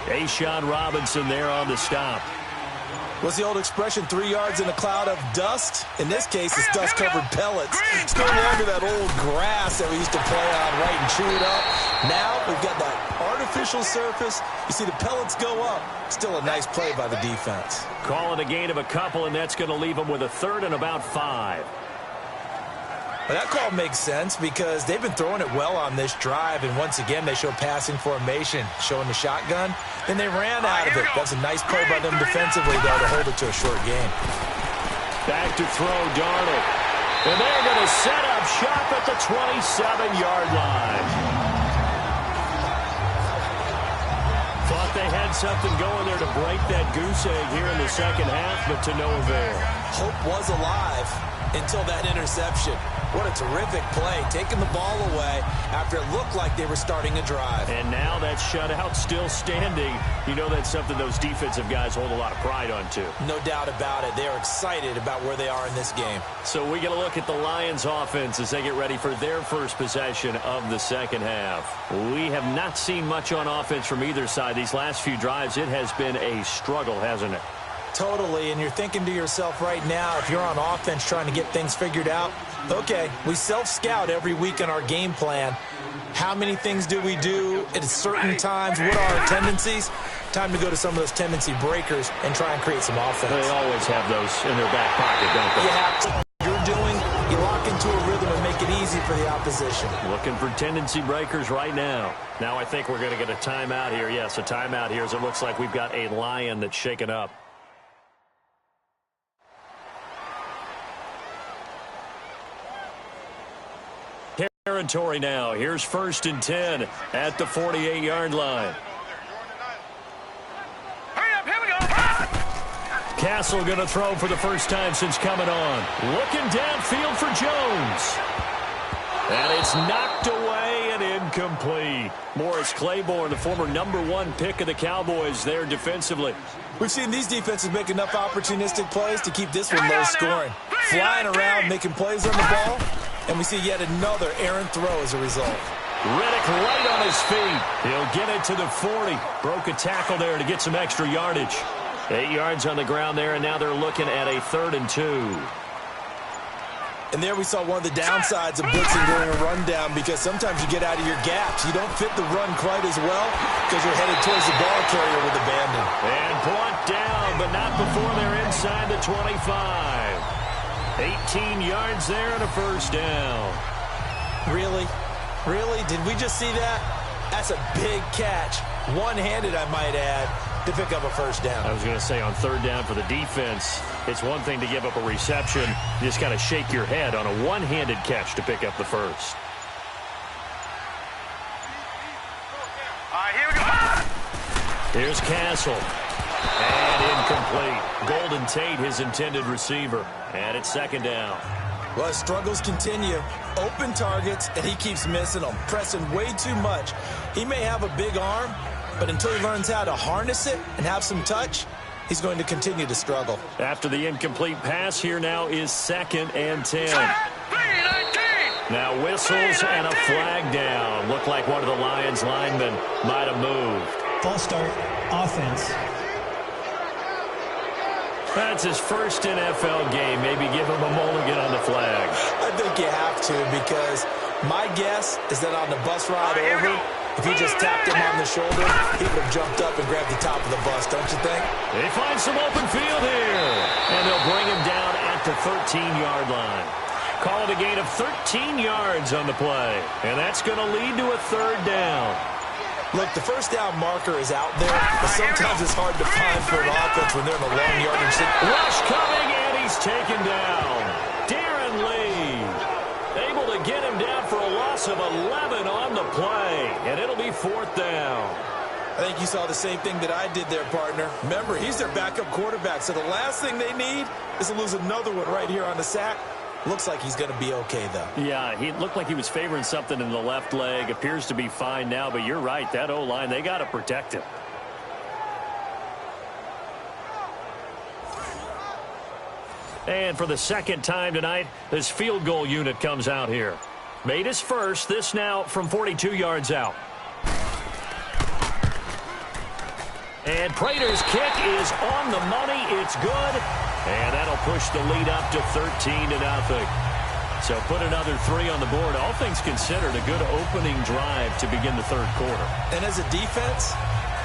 Speaker 1: A'Shawn Robinson there on the stop.
Speaker 2: What's the old expression, 3 yards in a cloud of dust? In this case, it's dust-covered pellets. It's no longer that old grass that we used to play on, right, and chew it up. Now we've got that artificial surface. You see the pellets go up. Still a nice play by the defense.
Speaker 1: Call it a gain of a couple, and that's going to leave them with a third and about 5.
Speaker 2: Well, that call makes sense because they've been throwing it well on this drive, and once again they show passing formation, showing the shotgun. Then they ran out of it. That's a nice play by them defensively, though, to hold it to a short game.
Speaker 1: Back to throw, Darnold. And they're going to set up shop at the 27-yard line. Thought they had something going there to break that goose egg here in the second half, but to no avail.
Speaker 2: Hope was alive until that interception. What a terrific play, taking the ball away after it looked like they were starting a drive.
Speaker 1: And now that shutout still standing. You know that's something those defensive guys hold a lot of pride on, too.
Speaker 2: No doubt about it. They are excited about where they are in this game.
Speaker 1: So we get a look at the Lions offense as they get ready for their first possession of the second half. We have not seen much on offense from either side. These last few drives, it has been a struggle, hasn't it?
Speaker 2: Totally, and you're thinking to yourself right now, if you're on offense trying to get things figured out, okay, we self-scout every week in our game plan. How many things do we do at certain times? What are our tendencies? Time to go to some of those tendency breakers and try and create some offense.
Speaker 1: They always have those in their back pocket, don't they?
Speaker 2: You have to. You're doing, you lock into a rhythm and make it easy for the opposition.
Speaker 1: Looking for tendency breakers right now. Now I think we're going to get a timeout here. Yes, a timeout here as it looks like we've got a Lion that's shaken up. Territory now. Here's 1st and 10 at the 48-yard line.
Speaker 3: Hurry up, here we go.
Speaker 1: Castle going to throw for the first time since coming on. Looking downfield for Jones. And it's knocked away and incomplete. Morris Claiborne, the former #1 pick of the Cowboys there defensively.
Speaker 2: We've seen these defenses make enough opportunistic plays to keep this one low scoring. Flying around, making plays on the ball. And we see yet another errant throw as a result.
Speaker 1: Riddick right on his feet. He'll get it to the 40. Broke a tackle there to get some extra yardage. 8 yards on the ground there, and now they're looking at a 3rd and 2.
Speaker 2: And there we saw one of the downsides of blitzing during a rundown because sometimes you get out of your gaps. You don't fit the run quite as well because you're headed towards the ball carrier with abandon.
Speaker 1: And brought down, but not before they're inside the 25. 18 yards there and a first down.
Speaker 2: Really? Really? Did we just see that? That's a big catch. One-handed, I might add, to pick up a first down.
Speaker 1: I was going to say on 3rd down for the defense, it's one thing to give up a reception. You just got to shake your head on a one-handed catch to pick up the first.
Speaker 3: All right, here we go.
Speaker 1: Here's Castle. And incomplete. Golden Tate, his intended receiver. And it's 2nd down.
Speaker 2: Well, his struggles continue. Open targets, and he keeps missing them. Pressing way too much. He may have a big arm, but until he learns how to harness it and have some touch, he's going to continue to struggle.
Speaker 1: After the incomplete pass, here now is 2nd and 10. Now whistles and a flag down. Looked like one of the Lions linemen might have moved.
Speaker 4: False start, offense.
Speaker 1: That's his first NFL game. Maybe give him a mulligan on the flag.
Speaker 2: I think you have to because my guess is that on the bus ride over, if he just tapped him on the shoulder, he would have jumped up and grabbed the top of the bus, don't you think?
Speaker 1: They find some open field here. And they'll bring him down at the 13-yard line. Call it a gain of 13 yards on the play. And that's going to lead to a 3rd down.
Speaker 2: Look, the first down marker is out there, but sometimes it's hard to find for an offense when they're in a long yardage.
Speaker 1: Rush coming, and he's taken down. Darren Lee. to get him down for a loss of 11 on the play, and it'll be 4th down.
Speaker 2: I think you saw the same thing that I did there, partner. Remember, he's their backup quarterback, so the last thing they need is to lose another one right here on the sack. Looks like he's going to be okay, though.
Speaker 1: Yeah, he looked like he was favoring something in the left leg. Appears to be fine now, but you're right. That O-line, they got to protect him. And for the second time tonight, this field goal unit comes out here. Made his first, this now from 42 yards out. And Prater's kick is on the money. It's good. And that'll push the lead up to 13-0. So put another 3 on the board. All things considered, a good opening drive to begin the third quarter.
Speaker 2: And as a defense,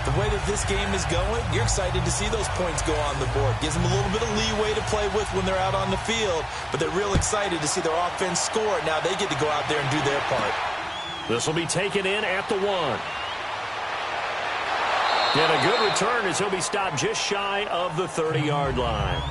Speaker 2: the way that this game is going, you're excited to see those points go on the board. Gives them a little bit of leeway to play with when they're out on the field, but they're real excited to see their offense score. Now they get to go out there and do their part.
Speaker 1: This will be taken in at the 1. And a good return as he'll be stopped just shy of the 30-yard line.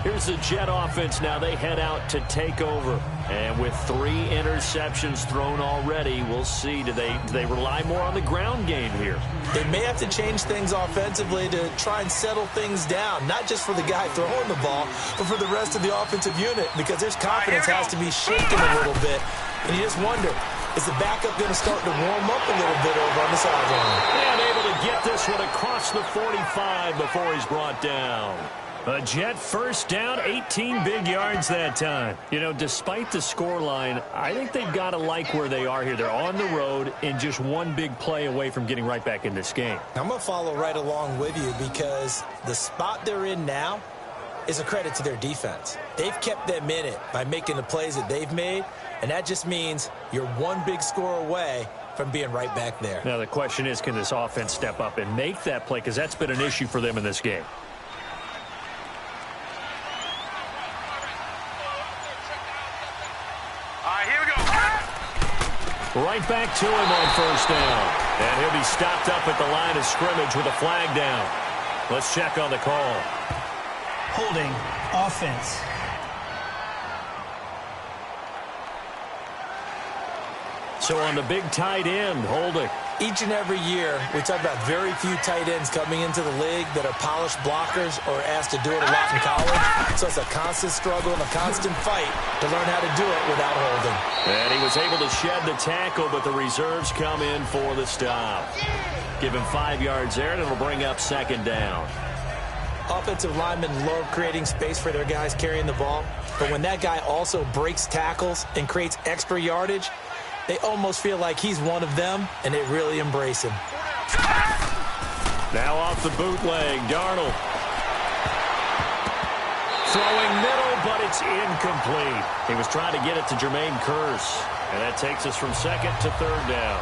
Speaker 1: Here's the Jet offense now. They head out to take over. And with 3 interceptions thrown already, we'll see. Do they rely more on the ground game here?
Speaker 2: They may have to change things offensively to try and settle things down, not just for the guy throwing the ball, but for the rest of the offensive unit, because their confidence has to be shaken a little bit. And you just wonder, is the backup going to start to warm up a little bit over on the sideline?
Speaker 1: And able to get this one across the 45 before he's brought down. A Jet first down, 18 big yards that time. You know, despite the scoreline, I think they've got to like where they are here. They're on the road and just one big play away from getting right back in this game.
Speaker 2: I'm going to follow right along with you because the spot they're in now is a credit to their defense. They've kept them in it by making the plays that they've made, and that just means you're one big score away from being right back there.
Speaker 1: Now the question is, can this offense step up and make that play? Because that's been an issue for them in this game. Right back to him on first down. And he'll be stopped up at the line of scrimmage with a flag down. Let's check on the call.
Speaker 4: Holding offense.
Speaker 2: So on the big tight end, holding. Each and every year, we talk about very few tight ends coming into the league that are polished blockers or asked to do it a lot in college. So it's a constant struggle and a constant fight to learn how to do it without holding.
Speaker 1: And he was able to shed the tackle, but the reserves come in for the stop. Give him 5 yards there, and it'll bring up second down.
Speaker 2: Offensive linemen love creating space for their guys carrying the ball. But when that guy also breaks tackles and creates extra yardage, they almost feel like he's one of them, and they really embrace him.
Speaker 1: Now off the bootleg, Darnold. Throwing middle, but it's incomplete. He was trying to get it to Jermaine Kearse, and that takes us from second to third down.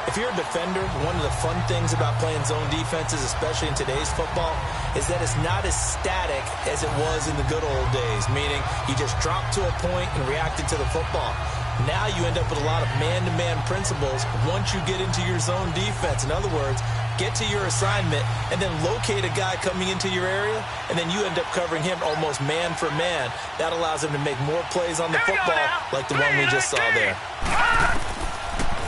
Speaker 2: If you're a defender, one of the fun things about playing zone defenses, especially in today's football, is that it's not as static as it was in the good old days, meaning you just dropped to a point and reacted to the football. Now you end up with a lot of man-to-man principles once you get into your zone defense. In other words, get to your assignment and then locate a guy coming into your area, and then you end up covering him almost man for man. That allows him to make more plays on the football like the one we just saw there.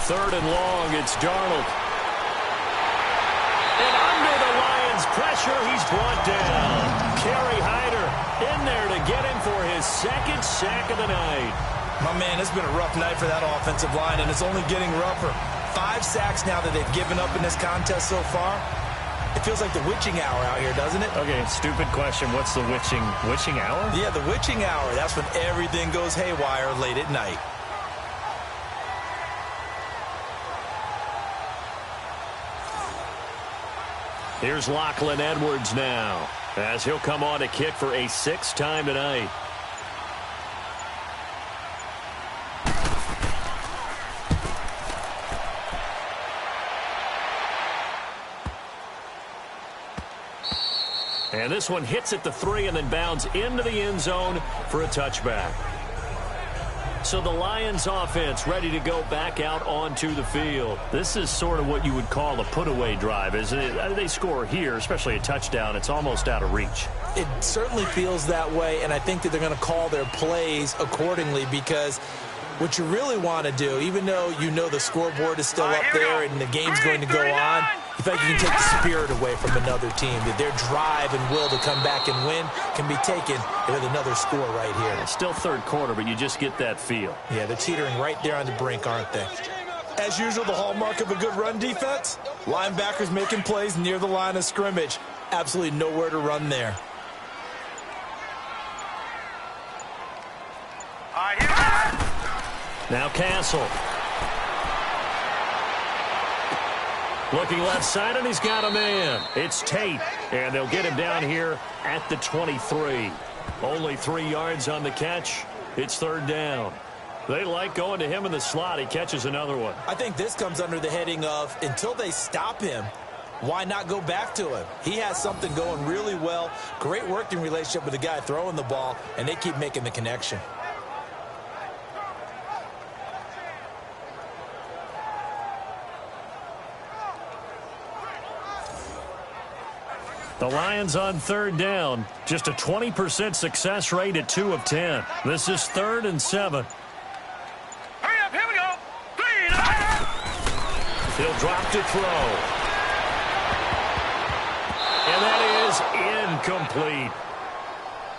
Speaker 1: Third and long, it's Darnold. And under the Lions' pressure, he's brought down. Kerry Hyder in there to get him for his second sack of the night.
Speaker 2: My man, it's been a rough night for that offensive line, and it's only getting rougher. 5 sacks now that they've given up in this contest so far. It feels like the witching hour out here, doesn't it?
Speaker 1: Okay, stupid question. What's the witching hour?
Speaker 2: Yeah, the witching hour. That's when everything goes haywire late at night.
Speaker 1: Here's Lachlan Edwards now, as he'll come on to kick for a 6th time tonight. And this one hits at the 3 and then bounds into the end zone for a touchback. So the Lions offense ready to go back out onto the field. This is sort of what you would call a put-away drive, isn't it? They score here, especially a touchdown. It's almost out of reach.
Speaker 2: It certainly feels that way, and I think that they're going to call their plays accordingly, because what you really want to do, even though you know the scoreboard is still up there and the game's going to go on, you think you can take the spirit away from another team, that their drive and will to come back and win can be taken with another score right here.
Speaker 1: It's still third quarter, but you just get that feel.
Speaker 2: Yeah, they're teetering right there on the brink, aren't they? As usual, the hallmark of a good run defense, linebackers making plays near the line of scrimmage. Absolutely nowhere to run there.
Speaker 1: Now Castle. Looking left side, and he's got a man. It's Tate, and they'll get him down here at the 23. Only 3 yards on the catch. It's third down. They like going to him in the slot. He catches another one.
Speaker 2: I think this comes under the heading of, until they stop him, why not go back to him? He has something going really well. Great working relationship with the guy throwing the ball, and they keep making the connection.
Speaker 1: The Lions on third down. Just a 20% success rate at 2 of 10. This is 3rd and 7.
Speaker 3: Hurry up, here we go. 3 and
Speaker 1: He'll drop to throw. And that is incomplete.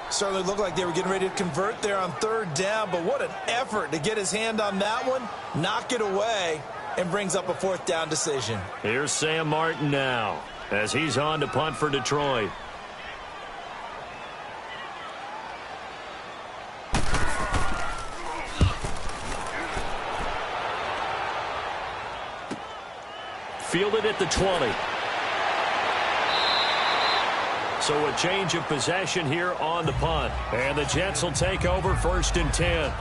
Speaker 2: Certainly looked like they were getting ready to convert there on third down, but what an effort to get his hand on that one, knock it away, and brings up a 4th down decision.
Speaker 1: Here's Sam Martin now, as he's on to punt for Detroit. Fielded at the 20. So a change of possession here on the punt. And the Jets will take over 1st and 10.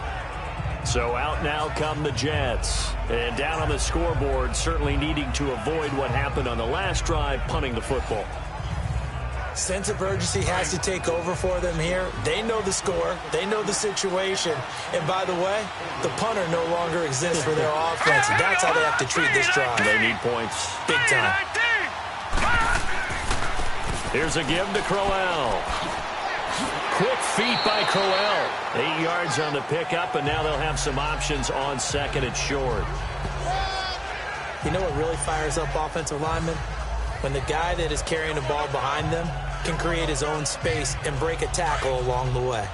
Speaker 1: So out now come the Jets. And down on the scoreboard, certainly needing to avoid what happened on the last drive, punting the football.
Speaker 2: Sense of urgency has to take over for them here. They know the score. They know the situation. And by the way, the punter no longer exists for their offense. And that's how they have to treat this drive.
Speaker 1: They need points.
Speaker 2: Big time.
Speaker 1: Here's a give to Crowell. Quick feet by Crowell. 8 yards on the pickup, and now they'll have some options on 2nd and short.
Speaker 2: You know what really fires up offensive linemen? When the guy that is carrying the ball behind them can create his own space and break a tackle along the way.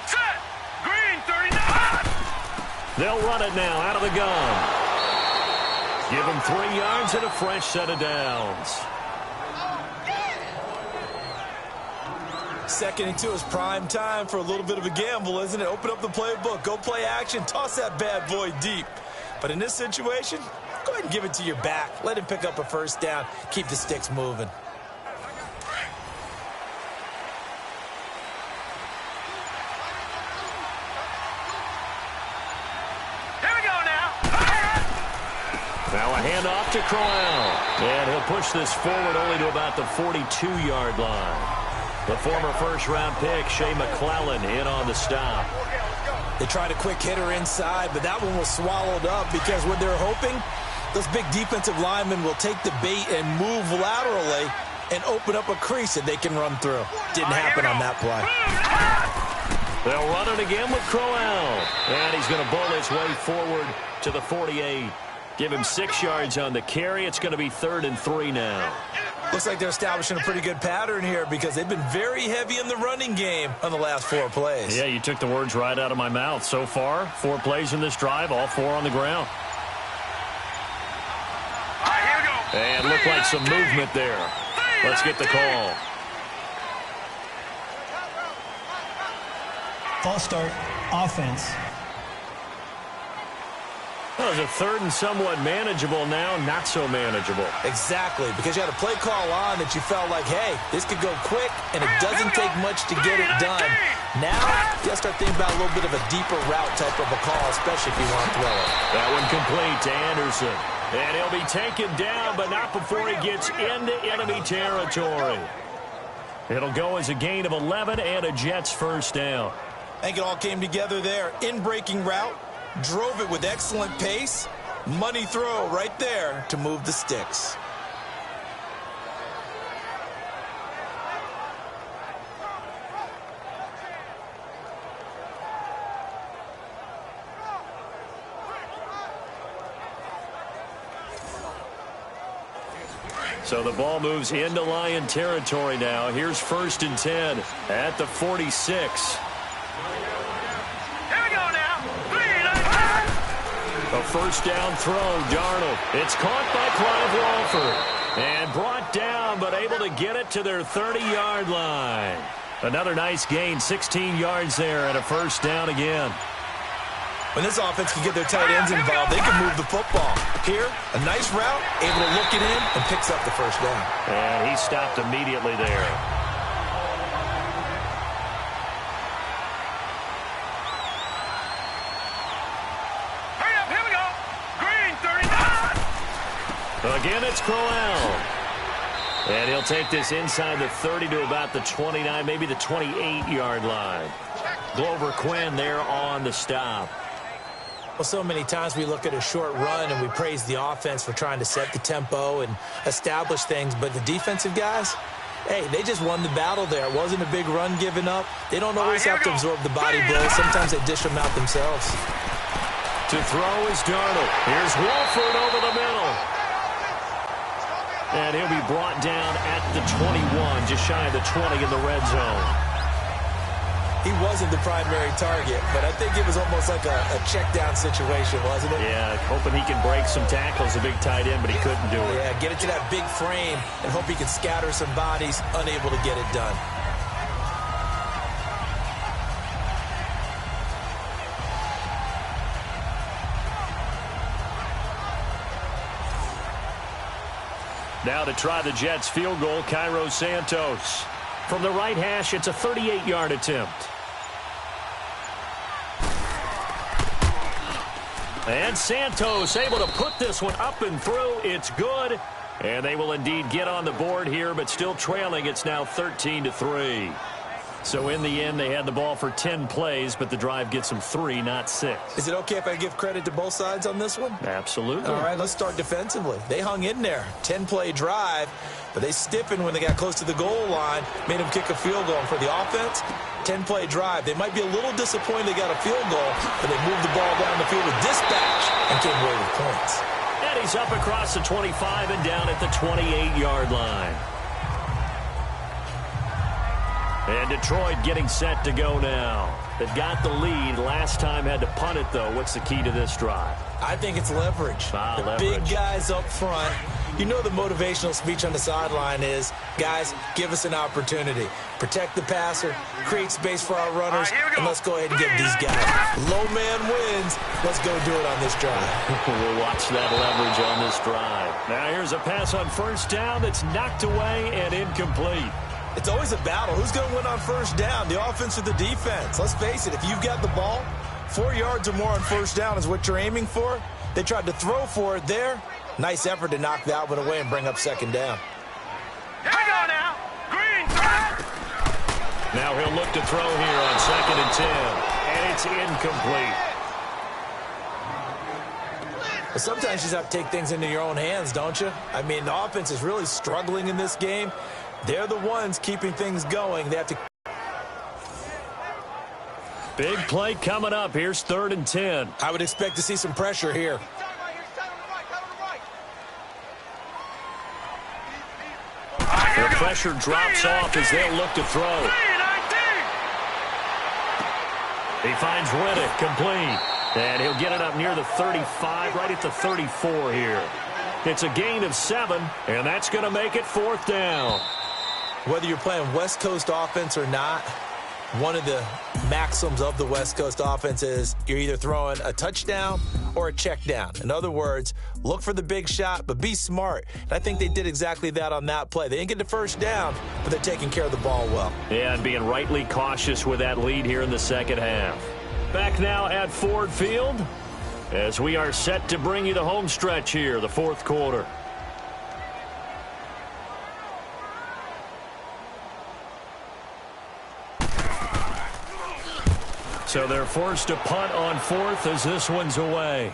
Speaker 3: Set. Green 39.
Speaker 1: They'll run it now out of the gun. Give him 3 yards and a fresh set of downs.
Speaker 2: 2nd and 2 is prime time for a little bit of a gamble, isn't it? Open up the playbook, go play action, toss that bad boy deep. But in this situation, go ahead and give it to your back. Let him pick up a 1st down. Keep the sticks moving.
Speaker 3: Here we go now.
Speaker 1: Now a handoff to Crowell. And he'll push this forward only to about the 42-yard line. The former first-round pick, Shea McClellan, in on the stop.
Speaker 2: They tried a quick hitter inside, but that one was swallowed up because what they're hoping, those big defensive linemen will take the bait and move laterally and open up a crease that they can run through. Didn't happen on that play.
Speaker 1: They'll run it again with Crowell. And he's going to bowl his way forward to the 48. Give him 6 yards on the carry. It's going to be 3rd and 3 now.
Speaker 2: Looks like they're establishing a pretty good pattern here because they've been very heavy in the running game on the last 4 plays.
Speaker 1: Yeah, you took the words right out of my mouth. So far, 4 plays in this drive, all 4 on the ground.
Speaker 3: All right, here we go.
Speaker 1: And looked like some movement there. Let's get the call.
Speaker 4: False start, offense.
Speaker 1: Well, it was a 3rd and somewhat manageable now, not so manageable.
Speaker 2: Exactly, because you had a play call on that you felt like, hey, this could go quick, and it doesn't take much to get it done. Now, you got to start thinking about a little bit of a deeper route type of a call, especially if you want to throw it.
Speaker 1: That one complete to Anderson. And he'll be taken down, but not before he gets into enemy territory. It'll go as a gain of 11 and a Jets first down.
Speaker 2: I think it all came together there. In-breaking route, drove it with excellent pace. Money throw right there to move the sticks.
Speaker 1: So the ball moves into Lion territory now. Here's 1st and 10 at the 46.
Speaker 3: Here we go now.
Speaker 1: A first down throw, Darnold. It's caught by Clive Walford and brought down, but able to get it to their 30-yard line. Another nice gain, 16 yards there and a first down again.
Speaker 2: When this offense can get their tight ends involved, they can move the football. Here, a nice route, able to look it in, and picks up the first down.
Speaker 1: And he stopped immediately there.
Speaker 3: Hurry up, here we go. Green, 39.
Speaker 1: Again, it's Crowell. And he'll take this inside the 30 to about the 29, maybe the 28-yard line. Glover Quinn there on the stop.
Speaker 2: Well, so many times we look at a short run and we praise the offense for trying to set the tempo and establish things, but the defensive guys, hey, they just won the battle there. It wasn't a big run given up. They don't always have to absorb the body blows. Sometimes they dish them out themselves.
Speaker 1: To throw is Darnold. Here's Walford over the middle. And he'll be brought down at the 21, just shy of the 20 in the red zone.
Speaker 2: He wasn't the primary target, but I think it was almost like a check-down situation, wasn't it?
Speaker 1: Yeah, hoping he can break some tackles, a big tight end, but he couldn't do it.
Speaker 2: Yeah, get it to that big frame and hope he can scatter some bodies, unable to get it done.
Speaker 1: Now to try the Jets field goal, Cairo Santos. From the right hash, it's a 38-yard attempt. And Santos able to put this one up and through. It's good. And they will indeed get on the board here, but still trailing. It's now 13-3. So in the end, they had the ball for 10 plays, but the drive gets them 3, not 6.
Speaker 2: Is it okay if I give credit to both sides on this one?
Speaker 1: Absolutely.
Speaker 2: All right, let's start defensively. They hung in there. 10-play drive, but they stiffened when they got close to the goal line, made them kick a field goal. And for the offense, 10-play drive. They might be a little disappointed they got a field goal, but they moved the ball down the field with dispatch and came away with points.
Speaker 1: And he's up across the 25 and down at the 28-yard line. And Detroit getting set to go now. They've got the lead. Last time had to punt it, though. What's the key to this drive?
Speaker 2: I think it's leverage. The big guys up front. You know the motivational speech on the sideline is, guys, give us an opportunity. Protect the passer, create space for our runners, and let's go ahead and get these guys. Low man wins. Let's go do it on this drive.
Speaker 1: We'll watch that leverage on this drive. Now here's a pass on first down that's knocked away and incomplete.
Speaker 2: It's always a battle. Who's going to win on first down, the offense or the defense? Let's face it, if you've got the ball, 4 yards or more on first down is what you're aiming for. They tried to throw for it there. Nice effort to knock that one away and bring up second down.
Speaker 3: Here we go now. Green,
Speaker 1: now he'll look to throw here on 2nd and 10. And it's incomplete.
Speaker 2: But sometimes you just have to take things into your own hands, don't you? I mean, the offense is really struggling in this game. They're the ones keeping things going. They have to.
Speaker 1: Big play coming up. Here's 3rd and 10.
Speaker 2: I would expect to see some pressure here.
Speaker 1: The pressure drops off as they'll look to throw. He finds Riddick complete. And he'll get it up near the 35, right at the 34 here. It's a gain of 7, and that's going to make it 4th down.
Speaker 2: Whether you're playing West Coast offense or not, one of the maxims of the West Coast offense is you're either throwing a touchdown or a check down. In other words, look for the big shot, but be smart. And I think they did exactly that on that play. They didn't get the first down, but they're taking care of the ball well.
Speaker 1: Yeah, and being rightly cautious with that lead here in the second half. Back now at Ford Field as we are set to bring you the home stretch here, the 4th quarter. So they're forced to punt on fourth as this one's away.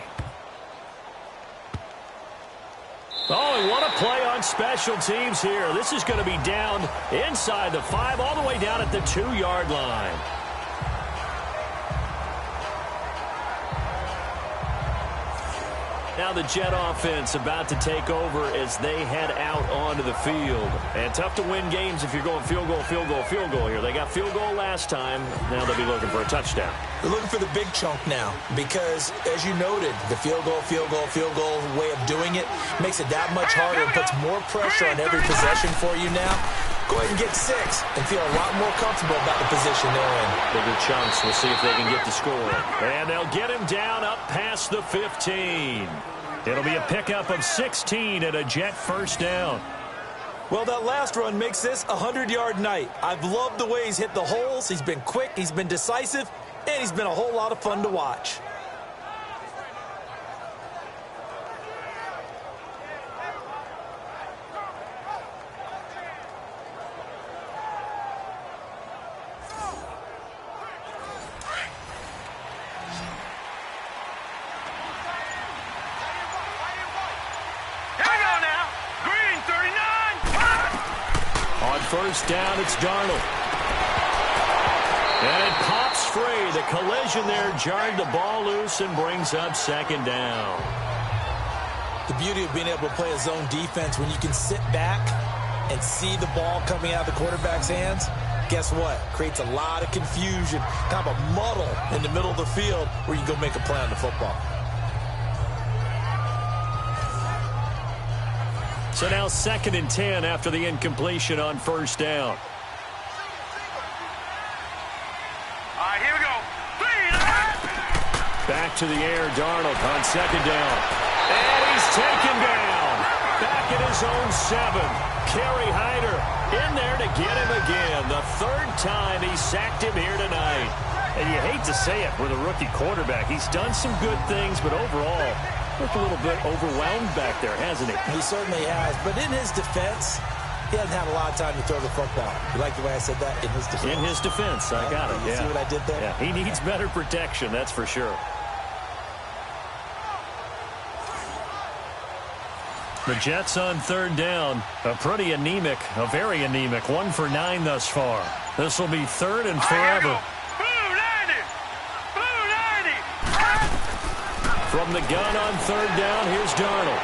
Speaker 1: Oh, and what a play on special teams here. This is going to be down inside the 5, all the way down at the 2-yard line. Now the Jet offense about to take over as they head out onto the field. And tough to win games if you're going field goal, field goal, field goal here. They got field goal last time. Now they'll be looking for a touchdown.
Speaker 2: They're looking for the big chunk now because, as you noted, the field goal way of doing it makes it that much harder and puts more pressure on every possession for you now. Go ahead and get 6 and feel a lot more comfortable about the position they're in.
Speaker 1: Bigger chunks. We'll see if they can get the score. And they'll get him down up past the 15. It'll be a pickup of 16 and a Jet first down.
Speaker 2: Well, that last run makes this a 100-yard night. I've loved the way he's hit the holes. He's been quick, he's been decisive, and he's been a whole lot of fun to watch.
Speaker 1: First down, it's Darnold. And it pops free. The collision there jarred the ball loose and brings up second down.
Speaker 2: The beauty of being able to play a zone defense when you can sit back and see the ball coming out of the quarterback's hands, guess what? Creates a lot of confusion, kind of a muddle in the middle of the field where you can go make a play on the football.
Speaker 1: So now 2nd and 10 after the incompletion on first down.
Speaker 3: All right, here we go.
Speaker 1: Back to the air, Darnold on second down. And he's taken down. Back at his own 7. Kerry Hyder in there to get him again. The 3rd time he sacked him here tonight. And you hate to say it with a rookie quarterback. He's done some good things, but overall, looked a little bit overwhelmed back there, hasn't he?
Speaker 2: He certainly has. But in his defense, he hasn't had a lot of time to throw the football. You like the way I said that? In his defense.
Speaker 1: In his defense. I got it.
Speaker 2: You see what I did there?
Speaker 1: Yeah, he needs better protection, that's for sure. The Jets on 3rd down. A very anemic 1 for 9 thus far. This will be 3rd and forever. From the gun on 3rd down, here's Darnold.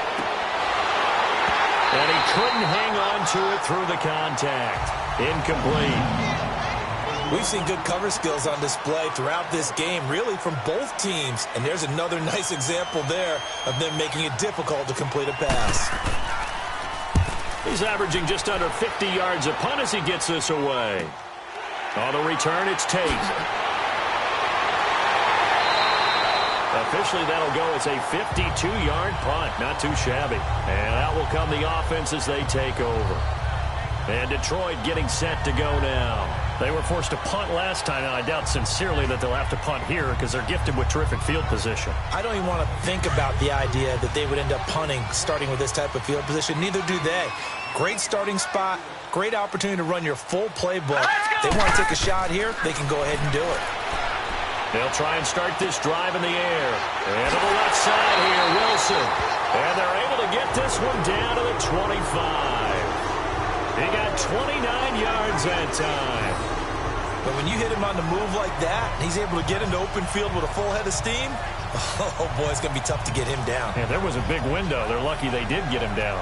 Speaker 1: And he couldn't hang on to it through the contact. Incomplete.
Speaker 2: We've seen good cover skills on display throughout this game, really from both teams. And there's another nice example there of them making it difficult to complete a pass.
Speaker 1: He's averaging just under 50 yards a punt as he gets this away. On the return, it's Tate. Officially, that'll go as a 52-yard punt. Not too shabby. And out will come the offense as they take over. And Detroit getting set to go now. They were forced to punt last time, and I doubt sincerely that they'll have to punt here because they're gifted with terrific field position.
Speaker 2: I don't even want to think about the idea that they would end up punting starting with this type of field position. Neither do they. Great starting spot, great opportunity to run your full playbook. They want to take a shot here, they can go ahead and do it.
Speaker 1: They'll try and start this drive in the air. And to the left side here, Wilson. And they're able to get this one down to the 25. He got 29 yards that time.
Speaker 2: But when you hit him on the move like that, he's able to get into open field with a full head of steam, oh boy, it's going to be tough to get him down.
Speaker 1: Yeah, there was a big window. They're lucky they did get him down.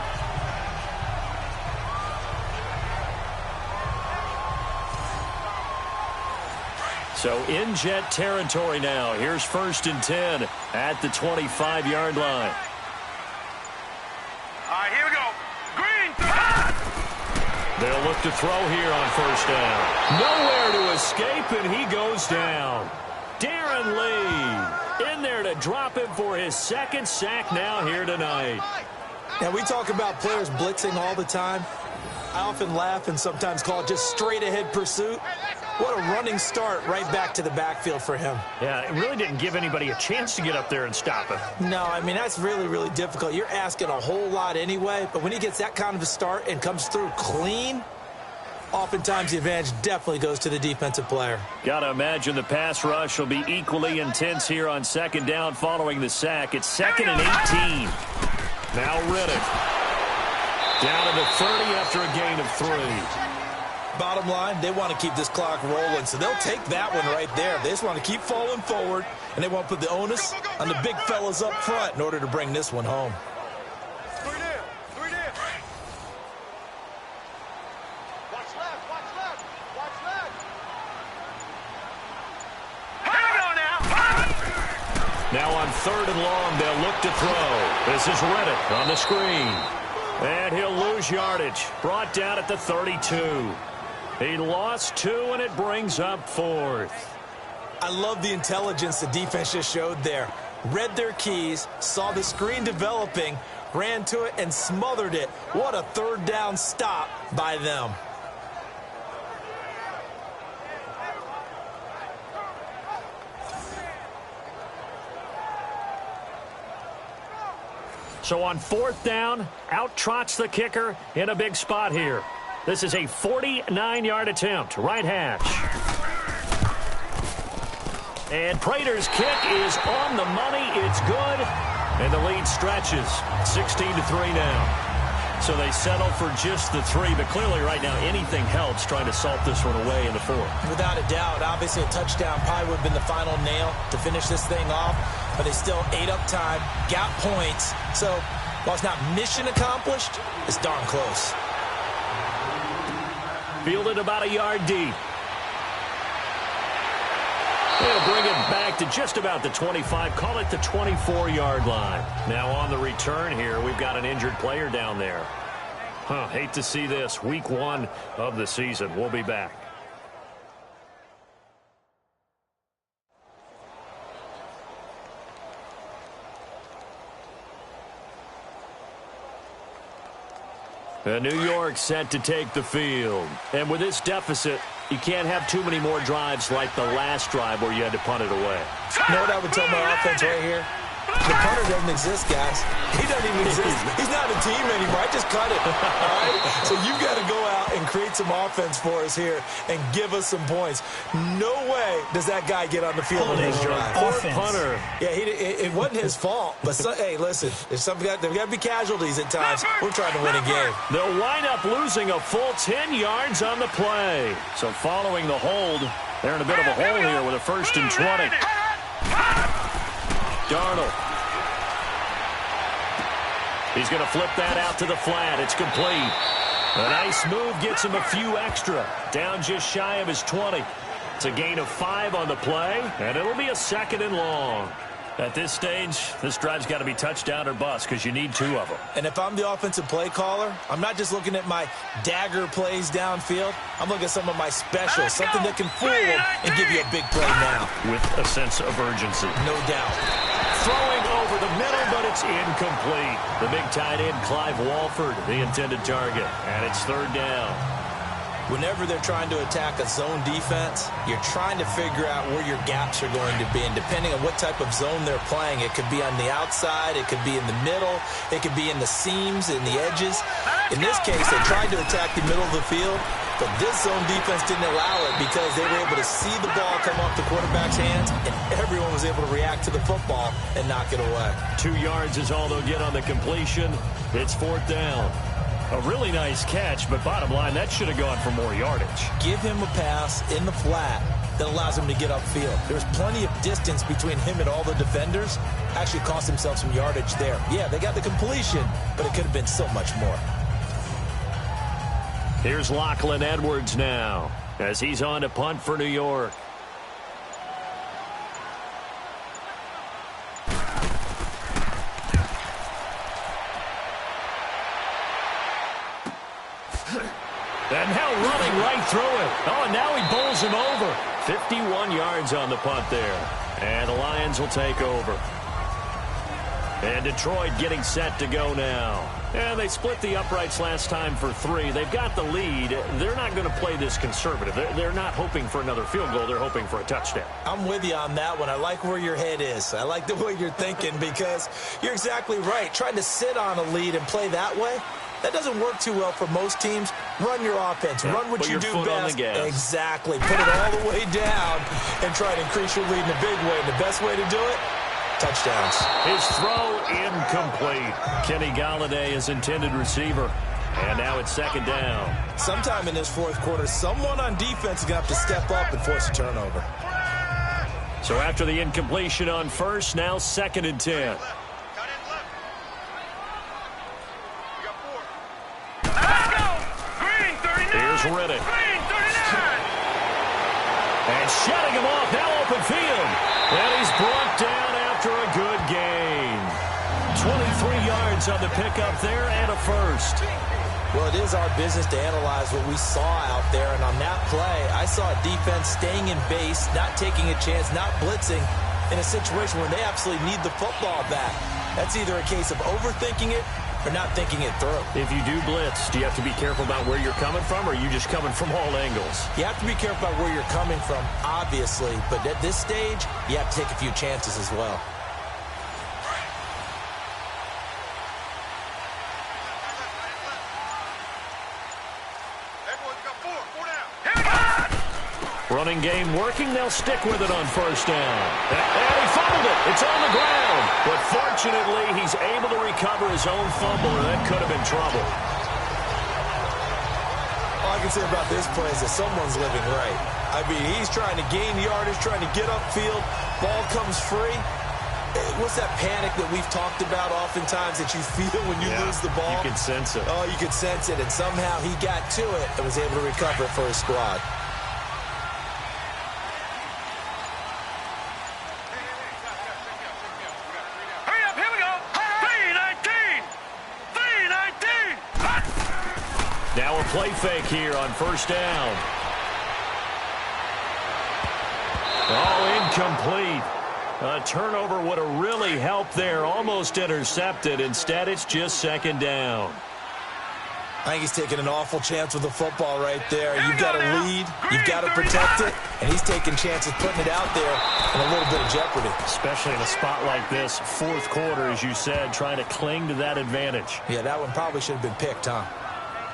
Speaker 1: So in Jet territory now. Here's 1st and 10 at the 25-yard line.
Speaker 3: All right, here we go. Green.
Speaker 1: They'll look to throw here on first down. Nowhere to escape, and he goes down. Darren Lee in there to drop him for his 2nd sack now here tonight.
Speaker 2: Now, we talk about players blitzing all the time. I often laugh and sometimes call it just straight-ahead pursuit. What a running start right back to the backfield for him.
Speaker 1: Yeah, it really didn't give anybody a chance to get up there and stop him.
Speaker 2: No, I mean, that's really, really difficult. You're asking a whole lot anyway, but when he gets that kind of a start and comes through clean, Oftentimes, the advantage definitely goes to the defensive player.
Speaker 1: Got to imagine the pass rush will be equally intense here on second down following the sack. It's 2nd and 18. Now Riddick. Down to the 30 after a gain of 3.
Speaker 2: Bottom line, they want to keep this clock rolling, so they'll take that one right there. They just want to keep falling forward, and they want to put the onus on the big fellas up front in order to bring this one home.
Speaker 1: Now on 3rd and long, they'll look to throw. This is Riddick on the screen. And he'll lose yardage. Brought down at the 32. He lost 2, and it brings up 4th.
Speaker 2: I love the intelligence the defense just showed there. Read their keys, saw the screen developing, ran to it, and smothered it. What a 3rd down stop by them.
Speaker 1: So on 4th down, out trots the kicker in a big spot here. This is a 49-yard attempt, right hash. And Prater's kick is on the money. It's good. And the lead stretches 16-3 now. So they settle for just the 3, but clearly right now anything helps trying to salt this one away in the 4th.
Speaker 2: Without a doubt, obviously a touchdown probably would have been the final nail to finish this thing off, but they still ate up time, got points. So while it's not mission accomplished, it's darn close.
Speaker 1: Fielded about a yard deep. They'll bring it back to just about the 25, call it the 24-yard line. Now on the return here, we've got an injured player down there. Hate to see this. Week 1 of the season. We'll be back. New York set to take the field. And with this deficit, you can't have too many more drives like the last drive where you had to punt it away.
Speaker 2: You know what I would tell my offense right here? The punter doesn't exist, guys. He doesn't even exist. He's not a team anymore. I just cut it. All right? So you've got to go out and create some offense for us here and give us some points. No way does that guy get on the field on this drive.
Speaker 1: Poor punter.
Speaker 2: Yeah, it wasn't his fault. But, hey, listen, there's got to be casualties at times. We're trying to win a game.
Speaker 1: They'll wind up losing a full 10 yards on the play. So following the hold, they're in a bit of a hole here with a 1st and 20. Darnold. He's going to flip that out to the flat. It's complete. A nice move gets him a few extra. Down just shy of his 20. It's a gain of 5 on the play, and it'll be a 2nd and long. At this stage, this drive's got to be touchdown or bust because you need 2 of them.
Speaker 2: And if I'm the offensive play caller, I'm not just looking at my dagger plays downfield. I'm looking at some of my specials, something that can fool them and give you a big play now.
Speaker 1: With a sense of urgency.
Speaker 2: No doubt.
Speaker 1: Throwing over the middle, but it's incomplete. The big tight end, Clive Walford, the intended target. And it's 3rd down.
Speaker 2: Whenever they're trying to attack a zone defense, you're trying to figure out where your gaps are going to be. And depending on what type of zone they're playing, it could be on the outside, it could be in the middle, it could be in the seams, in the edges. In this case, they tried to attack the middle of the field, but this zone defense didn't allow it because they were able to see the ball come off the quarterback's hands, and everyone was able to react to the football and knock it away.
Speaker 1: 2 yards is all they'll get on the completion. It's 4th down. A really nice catch, but bottom line, that should have gone for more yardage.
Speaker 2: Give him a pass in the flat that allows him to get upfield. There's plenty of distance between him and all the defenders. Actually cost himself some yardage there. Yeah, they got the completion, but it could have been so much more.
Speaker 1: Here's Lachlan Edwards now as he's on to punt for New York. And now running right through it. Oh, and now he bowls him over. 51 yards on the punt there. And the Lions will take over. And Detroit getting set to go now. And they split the uprights last time for 3. They've got the lead. They're not going to play this conservative. They're not hoping for another field goal. They're hoping for a touchdown.
Speaker 2: I'm with you on that one. I like where your head is. I like the way you're thinking because you're exactly right. Trying to sit on a lead and play that way, That doesn't work too well for most teams. Run your offense. Run what you do best. Exactly. Put it all the way down and try to increase your lead in a big way. And the best way to do it, touchdowns.
Speaker 1: His throw incomplete. Kenny Galladay is intended receiver. And now it's second down.
Speaker 2: Sometime in this fourth quarter, someone on defense is going to have to step up and force a turnover.
Speaker 1: So after the incompletion on first, now second and 10. Here's Riddick. And shutting him off, now open field. And he's brought down after a good gain. 23 yards on the pickup there and a first.
Speaker 2: Well, it is our business to analyze what we saw out there. And on that play, I saw a defense staying in base, not taking a chance, not blitzing in a situation where they absolutely need the football back. That's either a case of overthinking it or not thinking it through.
Speaker 1: If you do blitz, do you have to be careful about where you're coming from, or are you just coming from all angles?
Speaker 2: You have to be careful about where you're coming from, obviously. But at this stage, you have to take a few chances as well.
Speaker 1: Running game working. They'll stick with it on first down. And he fumbled it. It's on the ground. But fortunately, he's able to recover his own fumble, or that could have been trouble.
Speaker 2: All I can say about this play is that someone's living right. I mean, he's trying to gain yardage, trying to get upfield. Ball comes free. What's that panic that we've talked about oftentimes that you feel when you lose the ball?
Speaker 1: You can sense it.
Speaker 2: Oh, you can sense it. And somehow he got to it and was able to recover it for his squad.
Speaker 1: Now a play fake here on first down. Oh, incomplete. A turnover would have really helped there. Almost intercepted. Instead, it's just second down.
Speaker 2: I think he's taking an awful chance with the football right there. You've got to lead. You've got to protect it. And he's taking chances putting it out there in a little bit of jeopardy.
Speaker 1: Especially in a spot like this, fourth quarter, as you said, trying to cling to that advantage.
Speaker 2: Yeah, that one probably should have been picked, huh?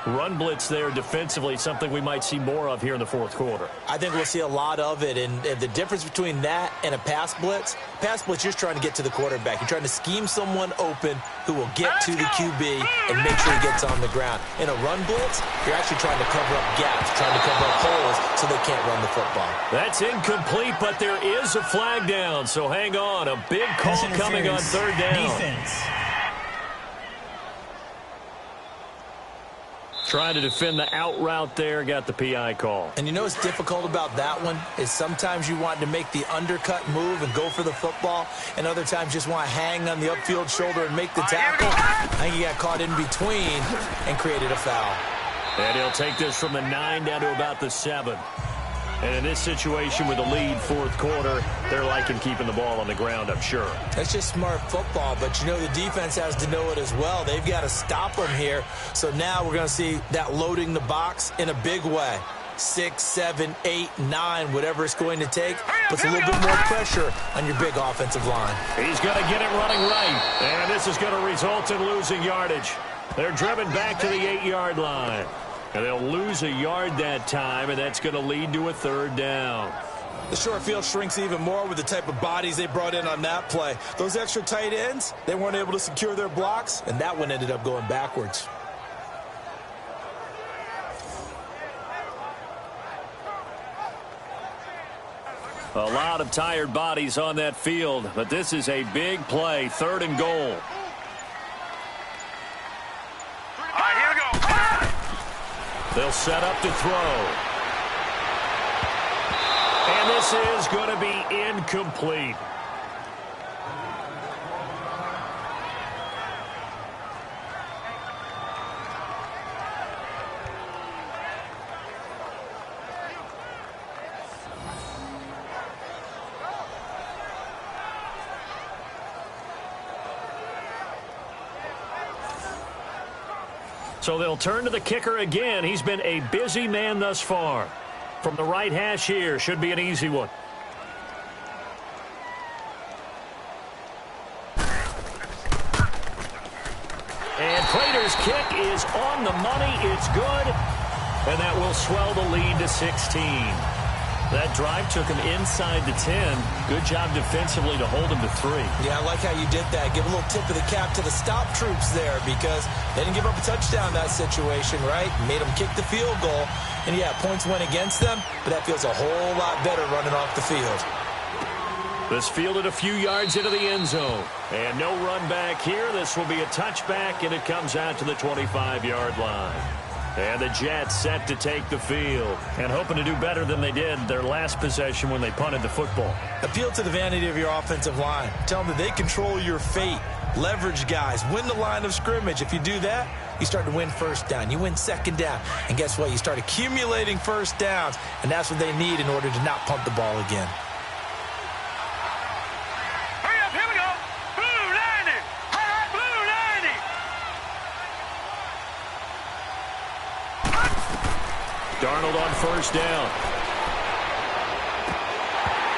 Speaker 1: Run blitz there defensively, something we might see more of here in the fourth quarter.
Speaker 2: I think we'll see a lot of it, and the difference between that and a pass blitz, you're just trying to get to the quarterback. You're trying to scheme someone open who will get to the QB and make sure he gets on the ground. In a run blitz, you're actually trying to cover up gaps, trying to cover up holes so they can't run the football.
Speaker 1: That's incomplete, but there is a flag down, so hang on. A big call coming on third down.
Speaker 4: Defense.
Speaker 1: Trying to defend the out route there, got the PI call.
Speaker 2: And you know what's difficult about that one is sometimes you want to make the undercut move and go for the football, and other times just want to hang on the upfield shoulder and make the tackle. I think he got caught in between and created a foul.
Speaker 1: And he'll take this from the 9 down to about the 7. And in this situation with the lead fourth quarter, they're liking keeping the ball on the ground, I'm sure.
Speaker 2: That's just smart football, but you know the defense has to know it as well. They've got to stop them here. So now we're going to see that loading the box in a big way. 6, 7, 8, 9, whatever it's going to take, puts a little bit more pressure on your big offensive line.
Speaker 1: He's going to get it running right, and this is going to result in losing yardage. They're driven back to the 8-yard line. And they'll lose a yard that time, and that's going to lead to a third down.
Speaker 2: The short field shrinks even more with the type of bodies they brought in on that play. Those extra tight ends, they weren't able to secure their blocks, and that one ended up going backwards.
Speaker 1: A lot of tired bodies on that field, but this is a big play, 3rd and goal. They'll set up to throw. And this is going to be incomplete. So they'll turn to the kicker again. He's been a busy man thus far. From the right hash here, should be an easy one. And Prater's This kick is on the money. It's good. And that will swell the lead to 16. That drive took him inside the 10. Good job defensively to hold him to 3.
Speaker 2: Yeah, I like how you did that. Give a little tip of the cap to the stop troops there because they didn't give up a touchdown in that situation, right? Made them kick the field goal. And, yeah, points went against them, but that feels a whole lot better running off the field.
Speaker 1: This fielded a few yards into the end zone. And no run back here. This will be a touchback, and it comes out to the 25-yard line. And the Jets set to take the field and hoping to do better than they did their last possession when they punted the football.
Speaker 2: Appeal to the vanity of your offensive line. Tell them that they control your fate. Leverage guys. Win the line of scrimmage. If you do that, you start to win first down. You win second down. And guess what? You start accumulating first downs, and that's what they need in order to not punt the ball again.
Speaker 1: Darnold on first down.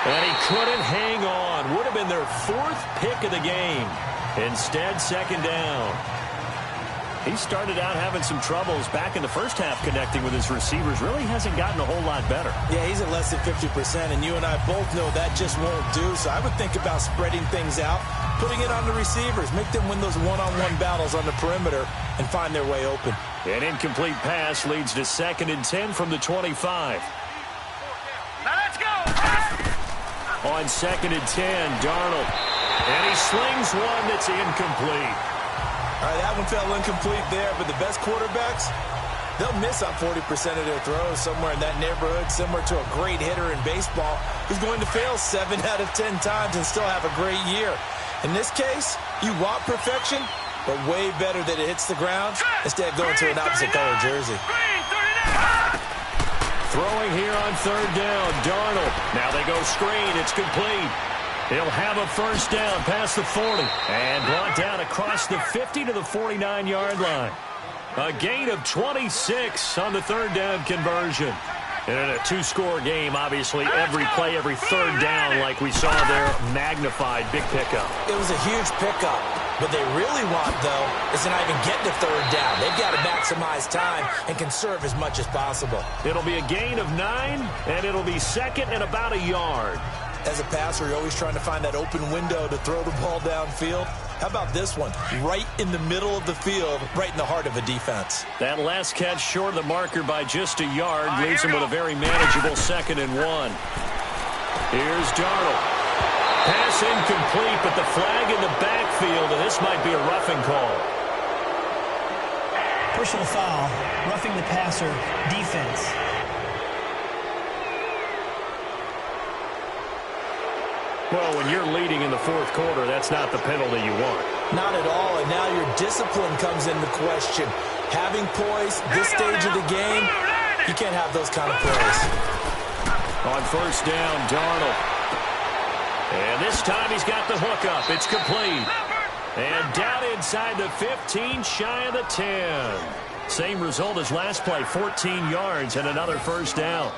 Speaker 1: And he couldn't hang on. Would have been their 4th pick of the game. Instead, second down. He started out having some troubles back in the first half connecting with his receivers. Really hasn't gotten a whole lot better.
Speaker 2: Yeah, he's at less than 50%, and you and I both know that just won't do. So I would think about spreading things out, putting it on the receivers, make them win those one-on-one battles on the perimeter, and find their way open.
Speaker 1: An incomplete pass leads to 2nd and 10 from the 25.
Speaker 3: Now let's go.
Speaker 1: On 2nd and 10, Darnold. And he slings one that's incomplete.
Speaker 2: All right, that one fell incomplete there, but the best quarterbacks, they'll miss on 40% of their throws somewhere in that neighborhood, similar to a great hitter in baseball who's going to fail 7 out of 10 times and still have a great year. In this case, you want perfection, but way better that it hits the ground instead of going to an opposite color jersey.
Speaker 1: Throwing here on 3rd down, Darnold. Now they go screen. It's complete. He'll have a first down past the 40 and brought down across the 50 to the 49-yard line. A gain of 26 on the 3rd down conversion. And in a 2-score game, obviously, every play, every 3rd down, like we saw there, magnified. Big pickup.
Speaker 2: It was a huge pickup. What they really want, though, is to not even get to 3rd down. They've got to maximize time and conserve as much as possible.
Speaker 1: It'll be a gain of 9, and it'll be 2nd and about a yard.
Speaker 2: As a passer, you're always trying to find that open window to throw the ball downfield. How about this one? Right in the middle of the field, right in the heart of a defense.
Speaker 1: That last catch short of the marker by just a yard leaves him with a very manageable 2nd and 1. Here's Darnold. Pass incomplete, but the flag in the backfield, and this might be a roughing call.
Speaker 4: Personal foul, roughing the passer, defense.
Speaker 1: Well, when you're leading in the 4th quarter, that's not the penalty you want.
Speaker 2: Not at all, and now your discipline comes into question. Having poise, this stage of the game, you can't have those kind of plays.
Speaker 1: On first down, Darnold. And this time he's got the hookup. It's complete. And down inside the 15, shy of the 10. Same result as last play, 14 yards and another first down.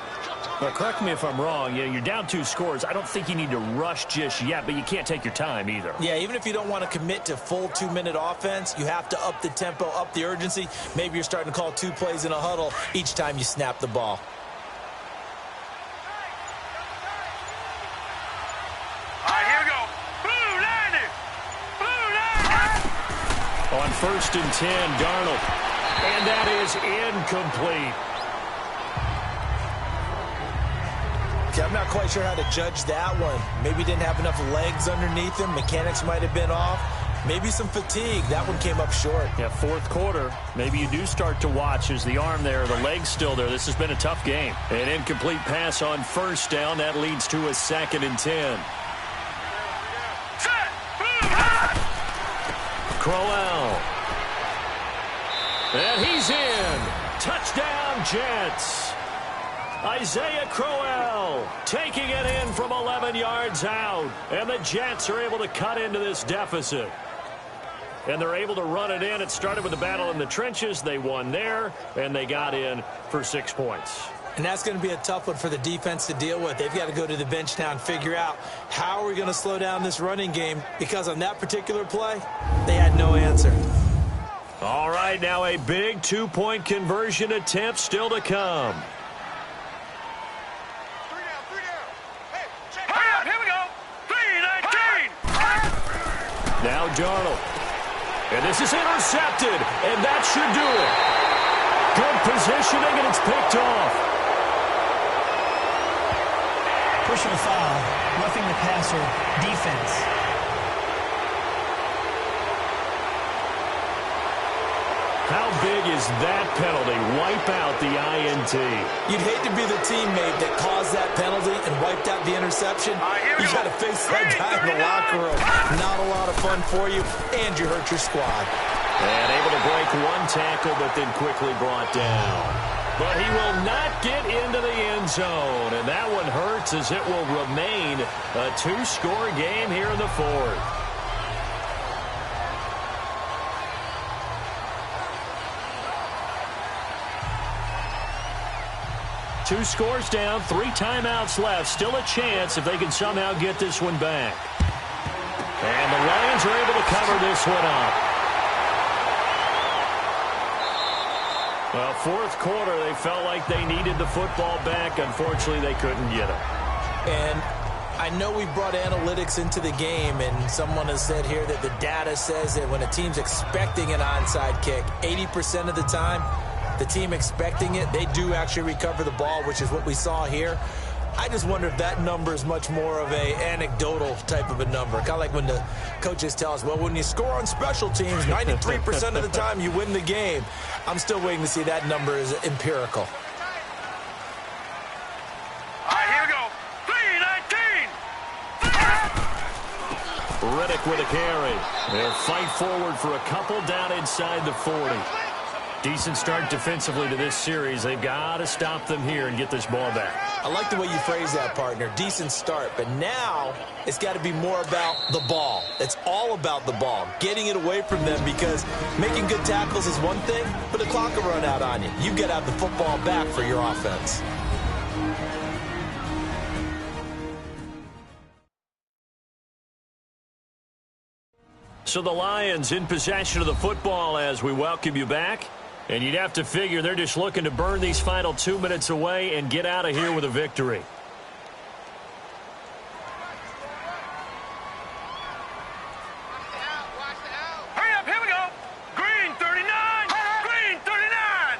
Speaker 1: Well, correct me if I'm wrong. You're down 2 scores. I don't think you need to rush just yet, but you can't take your time either.
Speaker 2: Yeah, even if you don't want to commit to full 2-minute offense, you have to up the tempo, up the urgency. Maybe you're starting to call 2 plays in a huddle each time you snap the ball.
Speaker 3: All right, here we go. Blue 90. Blue 90.
Speaker 1: On 1st and 10, Darnold. And that is incomplete.
Speaker 2: I'm not quite sure how to judge that one. Maybe didn't have enough legs underneath him. Mechanics might have been off. Maybe some fatigue. That one came up short.
Speaker 1: Yeah, 4th quarter. Maybe you do start to watch as the arm there, the leg's still there. This has been a tough game. An incomplete pass on first down. That leads to a 2nd and 10. Crowell. And he's in. Touchdown, Jets. Isaiah Crowell taking it in from 11 yards out. And the Jets are able to cut into this deficit. And they're able to run it in. It started with a battle in the trenches. They won there, and they got in for 6 points.
Speaker 2: And that's going to be a tough one for the defense to deal with. They've got to go to the bench now and figure out how are we going to slow down this running game, because on that particular play, they had no answer.
Speaker 1: All right, now a big two-point conversion attempt still to come.
Speaker 3: Hurry up, here we go. 3-19.
Speaker 1: Now Darnold. And this is intercepted, and that should do it. Good positioning, and it's picked off.
Speaker 4: Personal foul, roughing the passer, defense.
Speaker 1: How big is that penalty? Wipe out the INT.
Speaker 2: You'd hate to be the teammate that caused that penalty and wiped out the interception. You got to face that guy in the locker room. Not a lot of fun for you, and you hurt your squad.
Speaker 1: And able to break one tackle, but then quickly brought down. But he will not get into the end zone, and that one hurts as it will remain a two-score game here in the fourth. Two scores down, 3 timeouts left. Still a chance if they can somehow get this one back. And the Lions are able to cover this one up. Well, fourth quarter, they felt like they needed the football back. Unfortunately, they couldn't get it.
Speaker 2: And I know we brought analytics into the game, and someone has said here that the data says that when a team's expecting an onside kick, 80% of the time, the team expecting it, they do actually recover the ball, which is what we saw here. I just wonder if that number is much more of a anecdotal type of a number. Kind of like when the coaches tell us, well, when you score on special teams, 93% of the time you win the game. I'm still waiting to see that number is empirical.
Speaker 3: All right, here we go. 3-19.
Speaker 1: Riddick with a carry. They'll fight forward for a couple down inside the 40. Decent start defensively to this series. They've got to stop them here and get this ball back.
Speaker 2: I like the way you phrase that, partner. Decent start. But now it's got to be more about the ball. It's all about the ball. Getting it away from them, because making good tackles is one thing, but the clock will run out on you. You've got to have the football back for your offense.
Speaker 1: So the Lions in possession of the football as we welcome you back. And you'd have to figure they're just looking to burn these final 2 minutes away and get out of here with a victory.
Speaker 3: Hurry up, here we go. Green 39. Green 39.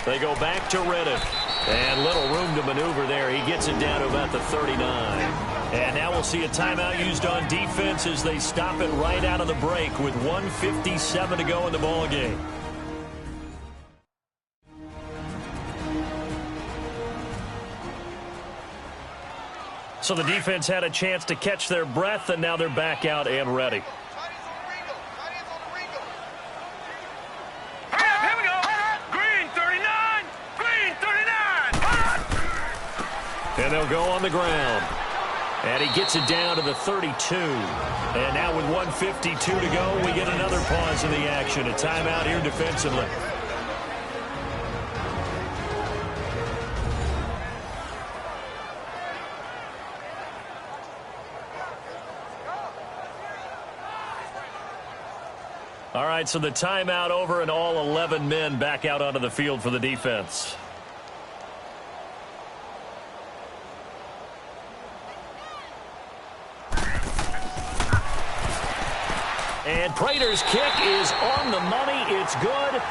Speaker 1: They go back to Riddick. And little room to maneuver there. He gets it down to about the 39. And now we'll see a timeout used on defense as they stop it right out of the break with 1:57 to go in the ball game. So the defense had a chance to catch their breath, and now they're back out and ready.
Speaker 3: Hurry up, here we go. Green 39. Green 39.
Speaker 1: And they'll go on the ground. And he gets it down to the 32. And now with 1:52 to go, we get another pause in the action. A timeout here defensively. All right, so the timeout over and all 11 men back out onto the field for the defense. And Prater's kick is on the money. It's good.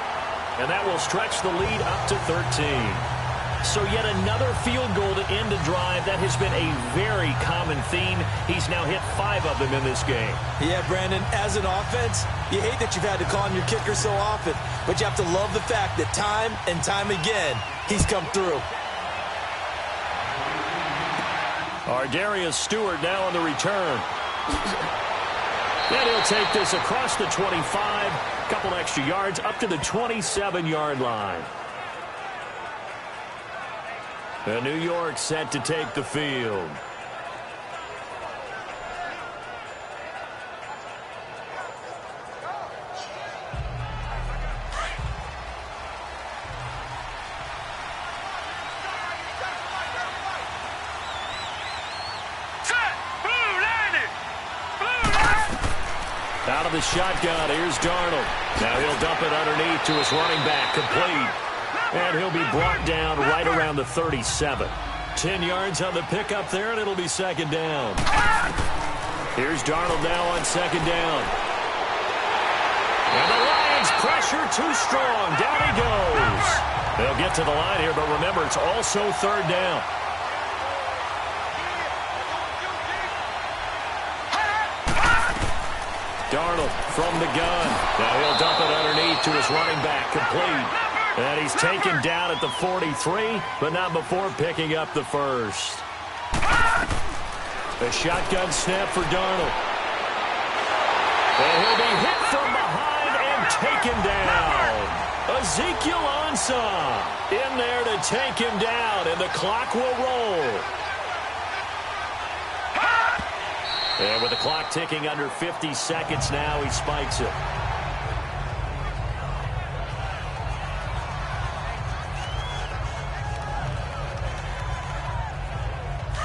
Speaker 1: And that will stretch the lead up to 13. So yet another field goal to end a drive. That has been a very common theme. He's now hit 5 of them in this game.
Speaker 2: Yeah, Brandon, as an offense, you hate that you've had to call on your kicker so often, but you have to love the fact that time and time again, he's come through.
Speaker 1: Darius Stewart now on the return. And he'll take this across the 25, couple extra yards up to the 27-yard line. And New York set to take the field. Out of of the shotgun. Here's Darnold. Now he'll dump it underneath to his running back, complete. And he'll be brought down right around the 37. 10 yards on the pickup there, and it'll be second down. Here's Darnold now on second down. And the Lions pressure too strong. Down he goes. They'll get to the line here, but remember, it's also third down. Darnold from the gun. Now he'll dump it underneath to his running back, complete. And he's taken down at the 43, but not before picking up the first. A shotgun snap for Darnold. And he'll be hit from behind and taken down. Ezekiel Ansah in there to take him down, and the clock will roll. And with the clock ticking under 50 seconds now, he spikes it.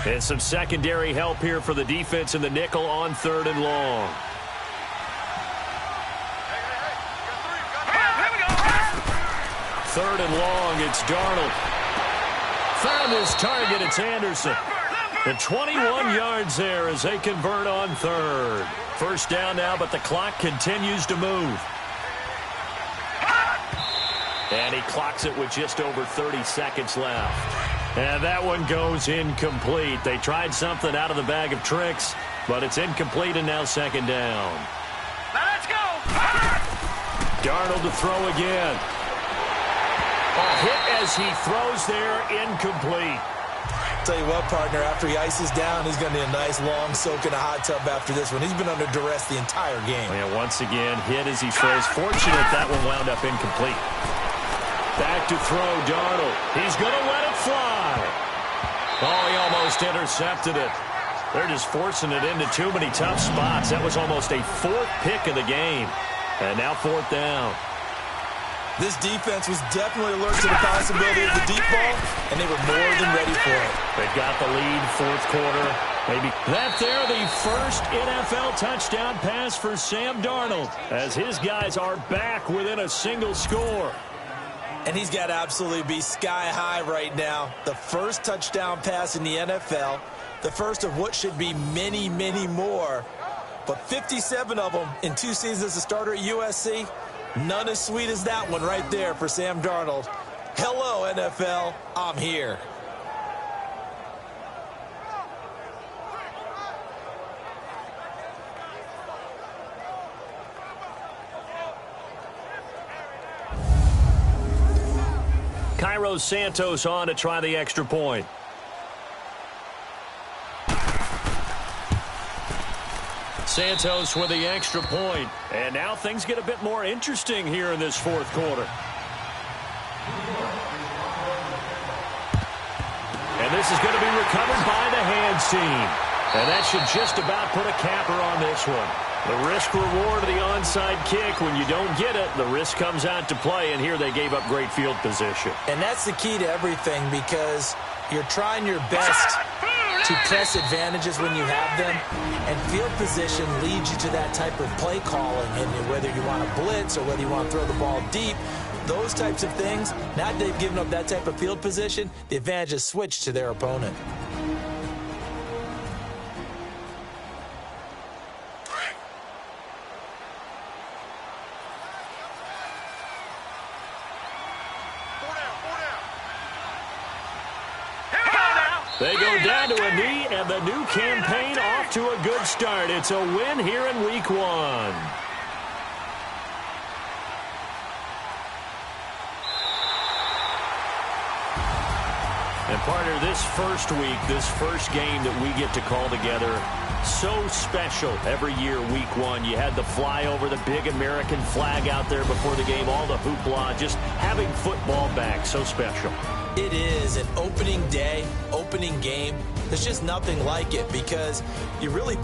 Speaker 1: And some secondary help here for the defense in the nickel on third and long. Third and long, it's Darnold. Found his target, it's Anderson. And 21 yards there as they convert on third. First down now, but the clock continues to move. And he clocks it with just over 30 seconds left. And that one goes incomplete. They tried something out of the bag of tricks, but it's incomplete and now second down.
Speaker 3: Now let's go.
Speaker 1: Darnold to throw again. A hit as he throws there, incomplete.
Speaker 2: Tell you what, partner, after he ices down, he's going to need a nice long soak in a hot tub after this one. He's been under duress the entire game.
Speaker 1: And once again, hit as he throws. Fortunate that one wound up incomplete. Back to throw, Darnold. He's going to let it fly. Oh, he almost intercepted it. They're just forcing it into too many tough spots. That was almost a fourth pick of the game. And now fourth down.
Speaker 2: This defense was definitely alert to the possibility of the deep ball, and they were more than ready for it.
Speaker 1: They've got the lead, fourth quarter. Maybe that there, the first NFL touchdown pass for Sam Darnold, as his guys are back within a single score.
Speaker 2: And he's got to absolutely be sky high right now. The first touchdown pass in the NFL, the first of what should be many, many more. But 57 of them in 2 seasons as a starter at USC, none as sweet as that one right there for Sam Darnold. Hello, NFL, I'm here.
Speaker 1: Cairo Santos on to try the extra point. Santos with the extra point. And now things get a bit more interesting here in this fourth quarter. And this is going to be recovered by the hands team. And that should just about put a capper on this one. The risk-reward of the onside kick, when you don't get it, the risk comes out to play, and here they gave up great field position.
Speaker 2: And that's the key to everything, because you're trying your best to press advantages when you have them, and field position leads you to that type of play calling, and whether you want to blitz or whether you want to throw the ball deep, those types of things, now that they've given up that type of field position, the advantage is switched to their opponent.
Speaker 1: They go down to a knee, and the new campaign off to a good start. It's a win here in Week 1. And partner, this first week, this first game that we get to call together, so special every year, Week 1. You had the flyover, the big American flag out there before the game, all the hoopla, just having football back, so special.
Speaker 2: It is an opening day, opening game. There's just nothing like it, because you really